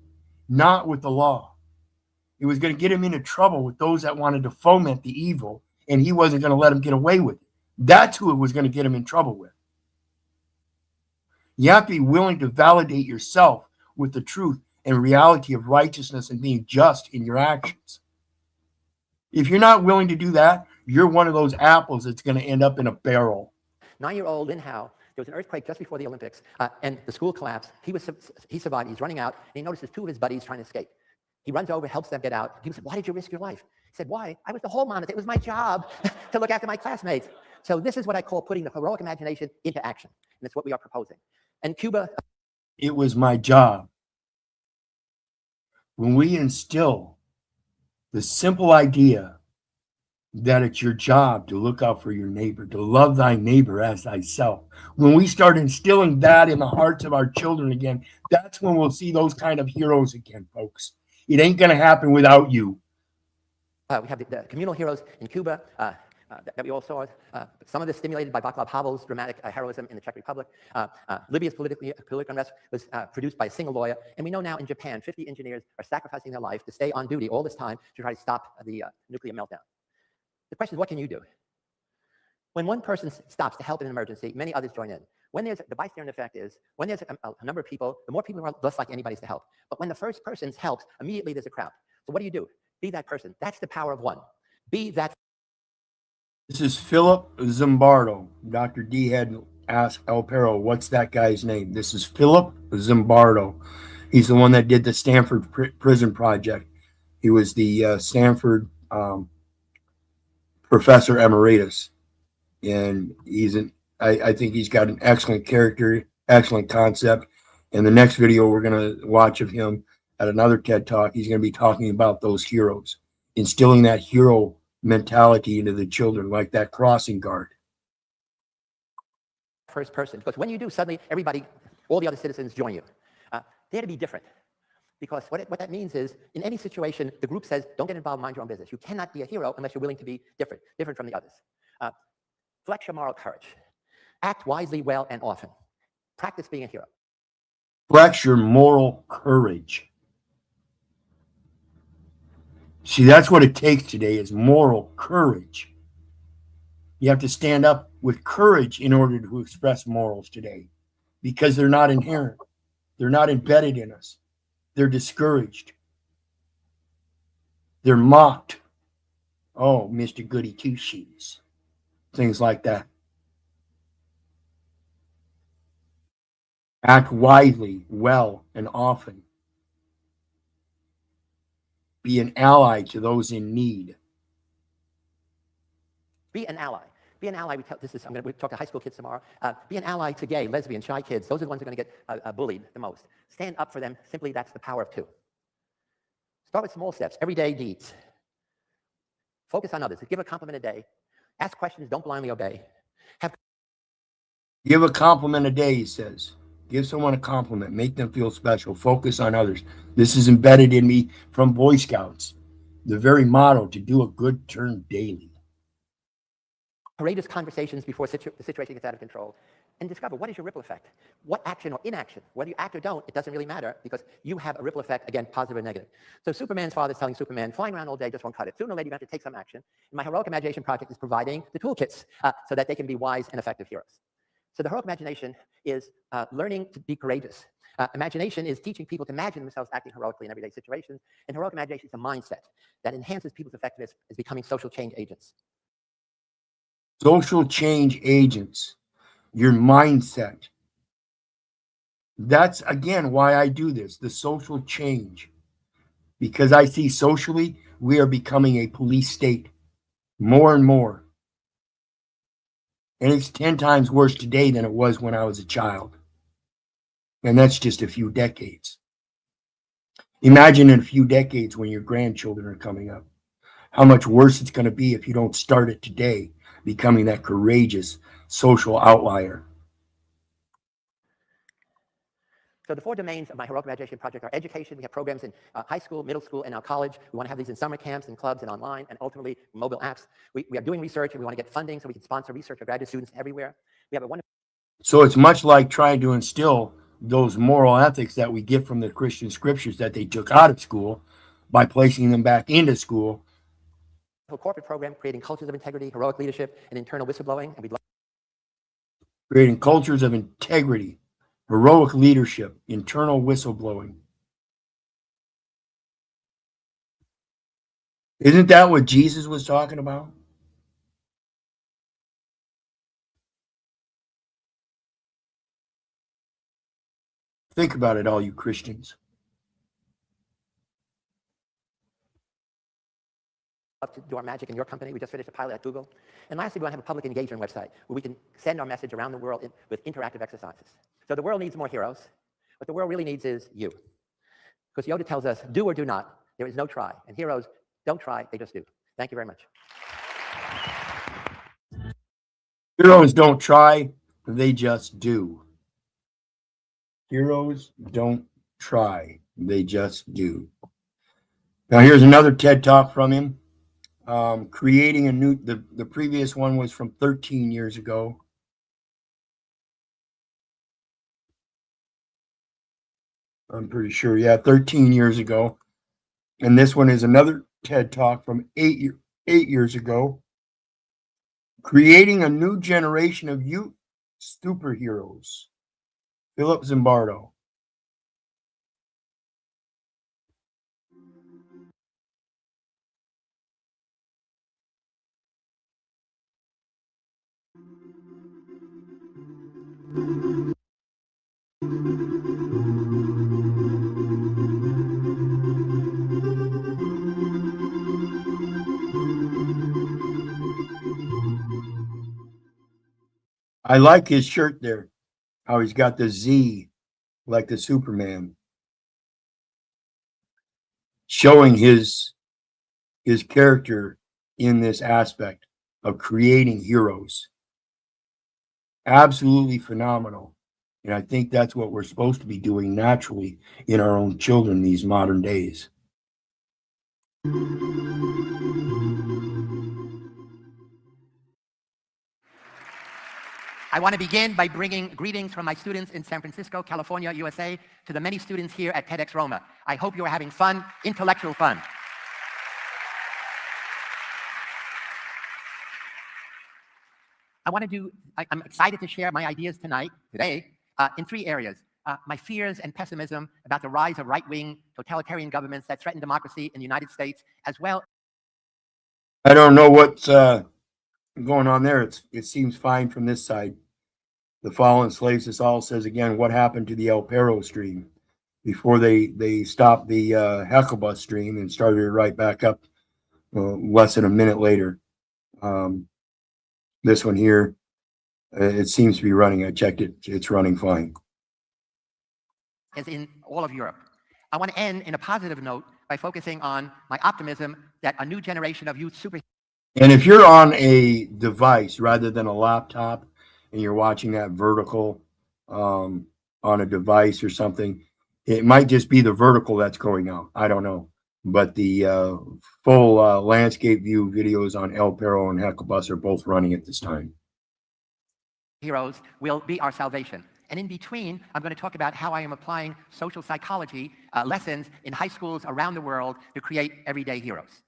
Speaker 2: not with the law. It was going to get him into trouble with those that wanted to foment the evil, and he wasn't going to let him get away with it. That's who it was going to get him in trouble with. You have to be willing to validate yourself with the truth and reality of righteousness and being just in your actions. If you're not willing to do that, you're one of those apples that's going to end up in a barrel.
Speaker 14: 9-year-old Lin Hao, there was an earthquake just before the Olympics, and the school collapsed. He survived. He's running out, and he notices two of his buddies trying to escape. He runs over, helps them get out. People said, why did you risk your life? He said, why? I was the hall monitor. It was my job to look after my classmates. So this is what I call putting the heroic imagination into action. And it's what we are proposing. And Cuba.
Speaker 2: It was my job. When we instill the simple idea that it's your job to look out for your neighbor, to love thy neighbor as thyself. When we start instilling that in the hearts of our children again, that's when we'll see those kind of heroes again, folks. It ain't going to happen without you.
Speaker 14: We have the communal heroes in Cuba that we all saw. Some of this stimulated by Václav Havel's dramatic heroism in the Czech Republic. Libya's political unrest was produced by a single lawyer. And we know now in Japan, 50 engineers are sacrificing their life to stay on duty all this time to try to stop the nuclear meltdown. The question is, what can you do? When one person stops to help in an emergency, many others join in. When there's the bystander effect is, when there's a number of people, the more people are less like anybody's to help. But when the first person helps, immediately there's a crowd. So what do? Be that person. That's the power of one. Be that.
Speaker 2: This is Philip Zimbardo. Dr. D had asked El Perro, what's that guy's name? This is Philip Zimbardo. He's the one that did the Stanford Prison Project. He was the Stanford Professor Emeritus. And I think he's got an excellent character, excellent concept. And the next video we're going to watch of him at another TED Talk, he's going to be talking about those heroes, instilling that hero mentality into the children, like that crossing guard.
Speaker 14: First person, because when you do, suddenly everybody, all the other citizens join you. They're to be different. Because what that means is, in any situation, the group says, don't get involved, mind your own business. You cannot be a hero unless you're willing to be different from the others. Flex your moral courage. Act wisely, well, and often. Practice being a hero.
Speaker 2: Flex your moral courage. See, that's what it takes today, is moral courage. You have to stand up with courage in order to express morals today, because they're not inherent. They're not embedded in us. They're discouraged. They're mocked. Oh, Mr. Goody Two-Shoes. Things like that. Act wisely, well, and often. Be an ally to those in need.
Speaker 14: Be an ally. Be an ally. We talk to high school kids tomorrow. Be an ally to gay, lesbian, shy kids. Those are the ones who are going to get bullied the most. Stand up for them. Simply, that's the power of two. Start with small steps, everyday deeds. Focus on others. Give a compliment a day. Ask questions. Don't blindly obey.
Speaker 2: Give a compliment a day, he says. Give someone a compliment. Make them feel special. Focus on others. This is embedded in me from Boy Scouts. The very motto, to do a good turn daily.
Speaker 14: Courageous conversations before the situation gets out of control. And discover, what is your ripple effect? What action or inaction? Whether you act or don't, it doesn't really matter, because you have a ripple effect, again, positive or negative. So Superman's father is telling Superman, flying around all day just won't cut it. Sooner or later, you have to take some action. And my Heroic Imagination Project is providing the toolkits so that they can be wise and effective heroes. So the heroic imagination is learning to be courageous. Imagination is teaching people to imagine themselves acting heroically in everyday situations. And heroic imagination is a mindset that enhances people's effectiveness as becoming social change agents.
Speaker 2: Social change agents. Your mindset. That's, again, why I do this, the social change. Because I see socially, we are becoming a police state more and more. And it's 10 times worse today than it was when I was a child. And that's just a few decades. Imagine in a few decades when your grandchildren are coming up, how much worse it's going to be if you don't start it today, becoming that courageous social outlier.
Speaker 14: So the 4 domains of my Heroic Imagination Project are education. We have programs in high school, middle school, and now college. We want to have these in summer camps and clubs and online, and ultimately mobile apps. We are doing research, and we want to get funding so we can sponsor research for graduate students everywhere. We have a wonderful.
Speaker 2: So it's much like trying to instill those moral ethics that we get from the Christian scriptures that they took out of school by placing them back into school.
Speaker 14: A corporate program creating cultures of integrity, heroic leadership, and internal whistleblowing. And we'd
Speaker 2: creating cultures of integrity, heroic leadership, internal whistleblowing. Isn't that what Jesus was talking about? Think about it, all you Christians.
Speaker 14: to do our magic in your company. We just finished a pilot at Google. And lastly, we want to have a public engagement website where we can send our message around the world with interactive exercises. So the world needs more heroes. What the world really needs is you. Because Yoda tells us, do or do not. There is no try. And heroes don't try, they just do. Thank you very much.
Speaker 2: Heroes don't try, they just do. Heroes don't try, they just do. Now here's another TED Talk from him. Creating a new, the previous one was from 13 years ago. I'm pretty sure, yeah, 13 years ago. And this one is another TED Talk from 8 years ago. Creating a new generation of youth superheroes. Philip Zimbardo. I like his shirt there, how he's got the Z like the Superman, showing his character in this aspect of creating heroes. Absolutely phenomenal. And I think that's what we're supposed to be doing naturally in our own children these modern days.
Speaker 14: I want to begin by bringing greetings from my students in San Francisco, California, USA, to the many students here at TEDx Roma. I hope you are having fun, intellectual fun. I'm excited to share my ideas today, in 3 areas. My fears and pessimism about the rise of right-wing totalitarian governments that threaten democracy in the United States, as well.
Speaker 2: I don't know what's going on there. It seems fine from this side. The fallen slaves, this all says again, what happened to the El Perro stream before they stopped the Heckle stream and started it right back up less than a minute later. This one here, it seems to be running. I checked it. It's running fine.
Speaker 14: As in all of Europe. I want to end in a positive note by focusing on my optimism that a new generation of youth superheroes.
Speaker 2: And if you're on a device rather than a laptop and you're watching that vertical on a device or something, it might just be the vertical that's going out. I don't know. But the full landscape view videos on El Perro and Heckle are both running at this time.
Speaker 14: Heroes will be our salvation. And in between, I'm going to talk about how I am applying social psychology lessons in high schools around the world to create everyday heroes.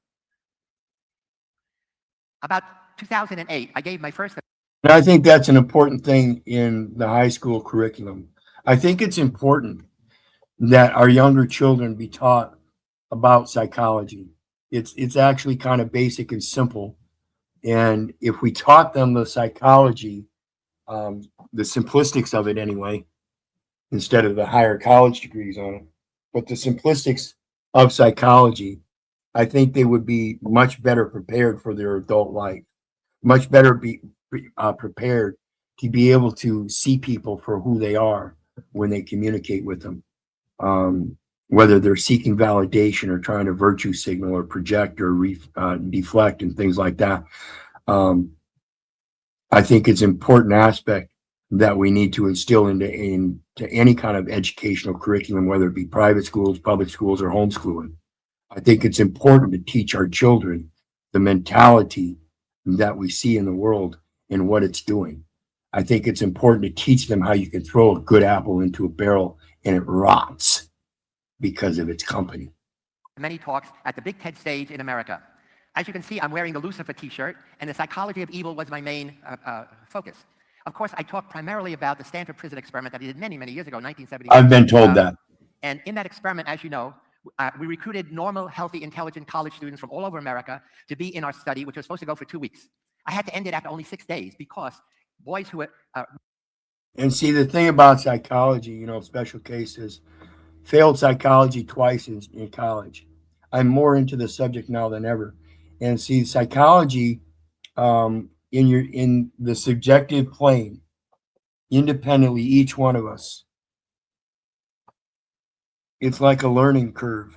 Speaker 14: About 2008, I gave my first.
Speaker 2: And I think that's an important thing in the high school curriculum. I think it's important that our younger children be taught about psychology. It's actually kind of basic and simple. And if we taught them the psychology, the simplistics of it anyway, instead of the higher college degrees on it, but the simplistics of psychology, I think they would be much better prepared for their adult life, much better be prepared to be able to see people for who they are when they communicate with them, whether they're seeking validation or trying to virtue signal or project or deflect and things like that. I think it's an important aspect that we need to instill into any kind of educational curriculum, whether it be private schools, public schools, or homeschooling. I think it's important to teach our children the mentality that we see in the world and what it's doing. I think it's important to teach them how you can throw a good apple into a barrel and it rots because of its company.
Speaker 14: Many talks at the big TED stage in America. As you can see, I'm wearing the Lucifer t-shirt, and the psychology of evil was my main focus. Of course, I talked primarily about the Stanford prison experiment that I did many, many years ago, 1970.
Speaker 2: I've been told that.
Speaker 14: And in that experiment, as you know, we recruited normal, healthy, intelligent college students from all over America to be in our study, which was supposed to go for 2 weeks. I had to end it after only 6 days because boys who were...
Speaker 2: And see, the thing about psychology, you know, special cases, failed psychology twice in college. I'm more into the subject now than ever. And see, psychology in the subjective plane, independently, each one of us, it's like a learning curve.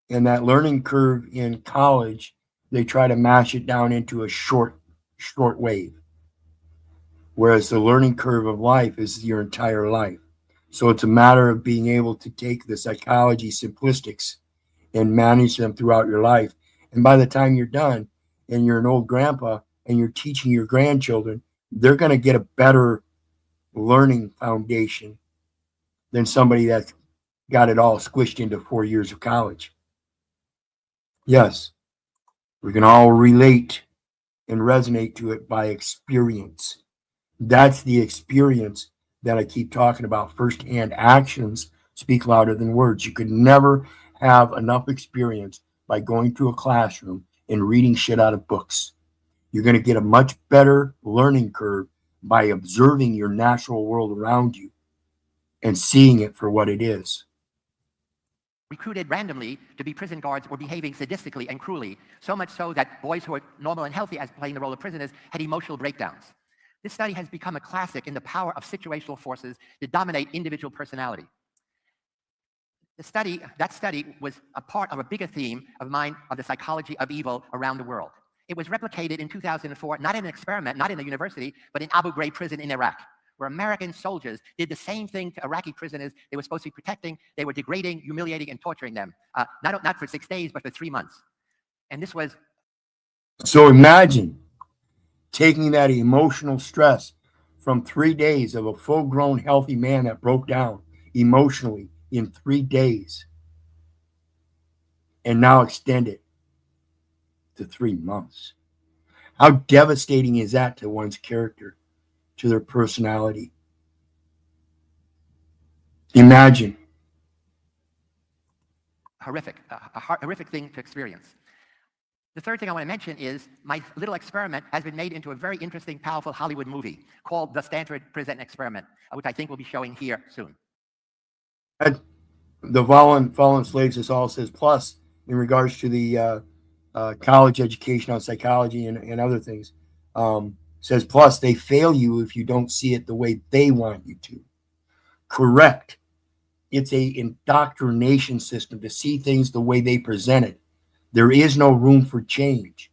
Speaker 2: And that learning curve in college, they try to mash it down into a short wave. Whereas the learning curve of life is your entire life. So it's a matter of being able to take the psychology simplistics and manage them throughout your life. And by the time you're done and you're an old grandpa and you're teaching your grandchildren, they're going to get a better learning foundation than somebody that's got it all squished into 4 years of college. Yes, we can all relate and resonate to it by experience. That's the experience that I keep talking about. Firsthand actions speak louder than words. You could never have enough experience by going to a classroom and reading shit out of books. You're going to get a much better learning curve by observing your natural world around you and seeing it for what it is.
Speaker 14: Recruited randomly to be prison guards were behaving sadistically and cruelly, so much so that boys who were normal and healthy as playing the role of prisoners had emotional breakdowns. This study has become a classic in the power of situational forces to dominate individual personality. That study was a part of a bigger theme of mine of the psychology of evil around the world. It was replicated in 2004, not in an experiment, not in a university, but in Abu Ghraib prison in Iraq, where American soldiers did the same thing to Iraqi prisoners they were supposed to be protecting. They were degrading, humiliating, and torturing them, not for 6 days, but for 3 months. And this was...
Speaker 2: So imagine taking that emotional stress from 3 days of a full-grown, healthy man that broke down emotionally in 3 days, and now extend it to 3 months. How devastating is that to one's character, to their personality? Imagine.
Speaker 14: Horrific, a horrific thing to experience. The third thing I want to mention is my little experiment has been made into a very interesting, powerful Hollywood movie called The Stanford Prison Experiment, which I think we'll be showing here soon.
Speaker 2: The Fallen Slaves, this all says plus in regards to the college education on psychology and other things. Says plus they fail you if you don't see it the way they want you to. Correct. It's a indoctrination system to see things the way they present it. There is no room for change.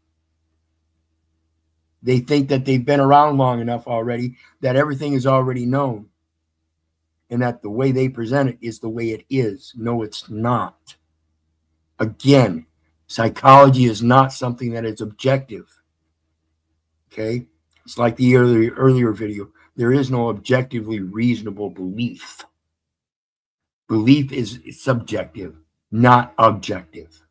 Speaker 2: They think that they've been around long enough already, that everything is already known, and that the way they present it is the way it is. No, it's not. Again, psychology is not something that is objective. Okay? It's like the earlier video. There is no objectively reasonable belief. Belief is subjective, not objective.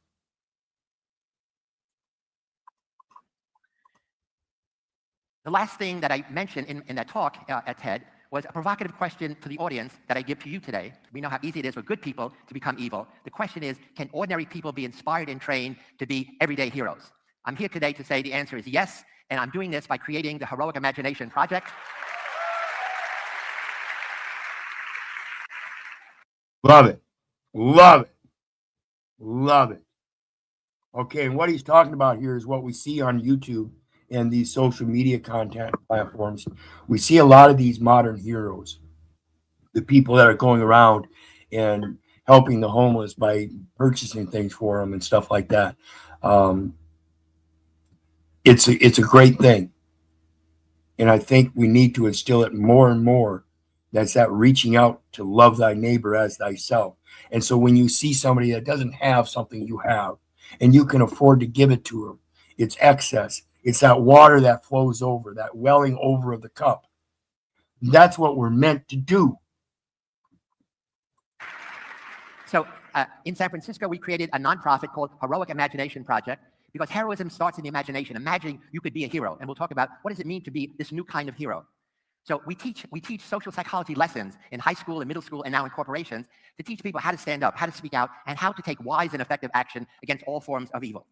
Speaker 14: The last thing that I mentioned in that talk at TED was a provocative question to the audience that I give to you today. We know how easy it is for good people to become evil. The question is, can ordinary people be inspired and trained to be everyday heroes? I'm here today to say the answer is yes, and I'm doing this by creating the Heroic Imagination Project.
Speaker 2: Love it. Love it. Love it. Okay, and what he's talking about here is what we see on YouTube and these social media content platforms. We see a lot of these modern heroes, the people that are going around and helping the homeless by purchasing things for them and stuff like that. It's a great thing. And I think we need to instill it more and more. That's that reaching out to love thy neighbor as thyself. And so when you see somebody that doesn't have something you have, and you can afford to give it to them, it's excess. It's that water that flows over, that welling over of the cup. That's what we're meant to do.
Speaker 14: So in San Francisco, we created a nonprofit called Heroic Imagination Project, because heroism starts in the imagination. Imagining you could be a hero. And we'll talk about what does it mean to be this new kind of hero. So we teach social psychology lessons in high school and middle school and now in corporations to teach people how to stand up, how to speak out, and how to take wise and effective action against all forms of evil.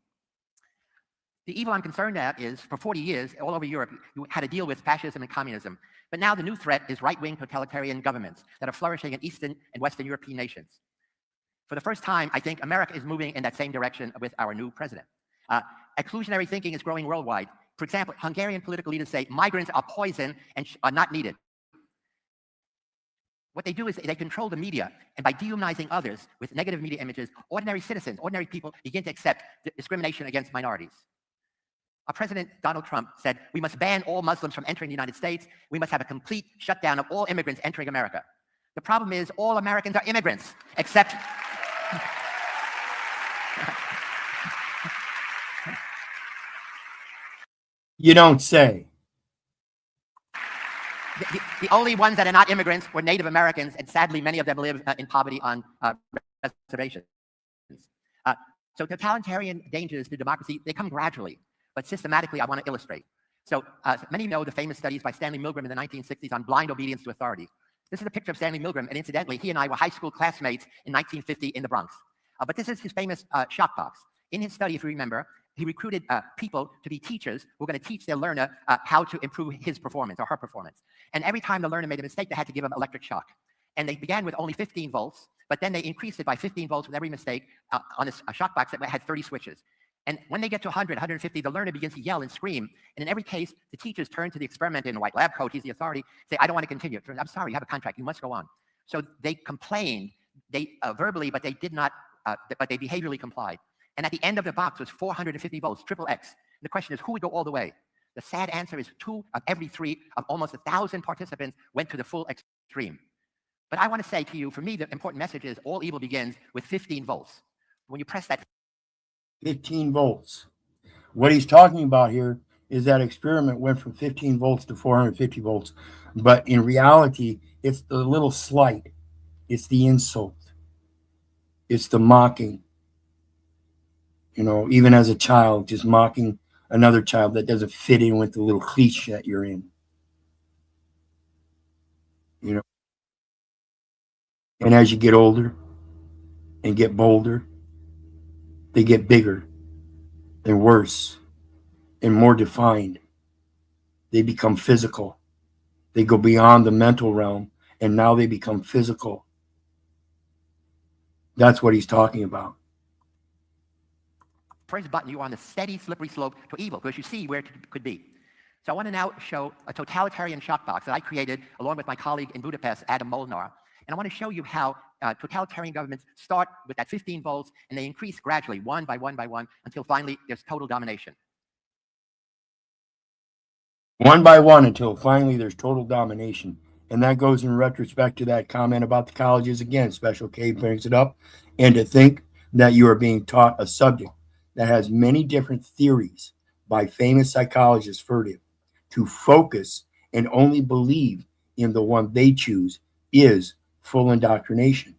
Speaker 14: The evil I'm concerned at is, for 40 years, all over Europe, you had to deal with fascism and communism. But now the new threat is right-wing totalitarian governments that are flourishing in Eastern and Western European nations. For the first time, I think America is moving in that same direction with our new president. Exclusionary thinking is growing worldwide. For example, Hungarian political leaders say migrants are poison and are not needed. What they do is they control the media, and by dehumanizing others with negative media images, ordinary citizens, ordinary people begin to accept discrimination against minorities. Our President Donald Trump said, we must ban all Muslims from entering the United States. We must have a complete shutdown of all immigrants entering America. The problem is all Americans are immigrants, except...
Speaker 2: You don't say.
Speaker 14: The only ones that are not immigrants were Native Americans, and sadly, many of them live in poverty on reservations. So totalitarian dangers to democracy, they come gradually, but systematically, I want to illustrate. So many know the famous studies by Stanley Milgram in the 1960s on blind obedience to authority. This is a picture of Stanley Milgram, and incidentally, he and I were high school classmates in 1950 in the Bronx. But this is his famous shock box. In his study, if you remember, he recruited people to be teachers who were going to teach their learner how to improve his performance or her performance. And every time the learner made a mistake, they had to give him electric shock. And they began with only 15 volts, but then they increased it by 15 volts with every mistake on a shock box that had 30 switches. And when they get to 100, 150, the learner begins to yell and scream. And in every case, the teachers turn to the experimenter in a white lab coat, he's the authority, say, I don't want to continue. I'm sorry, you have a contract, you must go on. So they complained, verbally, but they did not, but they behaviorally complied. And at the end of the box was 450 volts, triple X. And the question is, who would go all the way? The sad answer is 2 of every 3 of almost 1,000 participants went to the full extreme. But I want to say to you, for me, the important message is all evil begins with 15 volts. When you press that
Speaker 2: 15 volts. What he's talking about here is that experiment went from 15 volts to 450 volts. But in reality, it's the little slight. It's the insult. It's the mocking. You know, even as a child, just mocking another child that doesn't fit in with the little cliche that you're in. You know, and as you get older and get bolder, they get bigger and worse and more defined. They become physical. They go beyond the mental realm, and now they become physical. That's what he's talking about.
Speaker 14: First button, you are on the steady, slippery slope to evil, because you see where it could be. So I want to now show a totalitarian shock box that I created along with my colleague in Budapest, Adam Molnar. And I want to show you how totalitarian governments start with that 15 volts, and they increase gradually, one by one by one, until finally there's total domination.
Speaker 2: One by one until finally there's total domination. And that goes in retrospect to that comment about the colleges. Again, Special K brings it up. And to think that you are being taught a subject that has many different theories by famous psychologist Servitude, to focus and only believe in the one they choose is full indoctrination.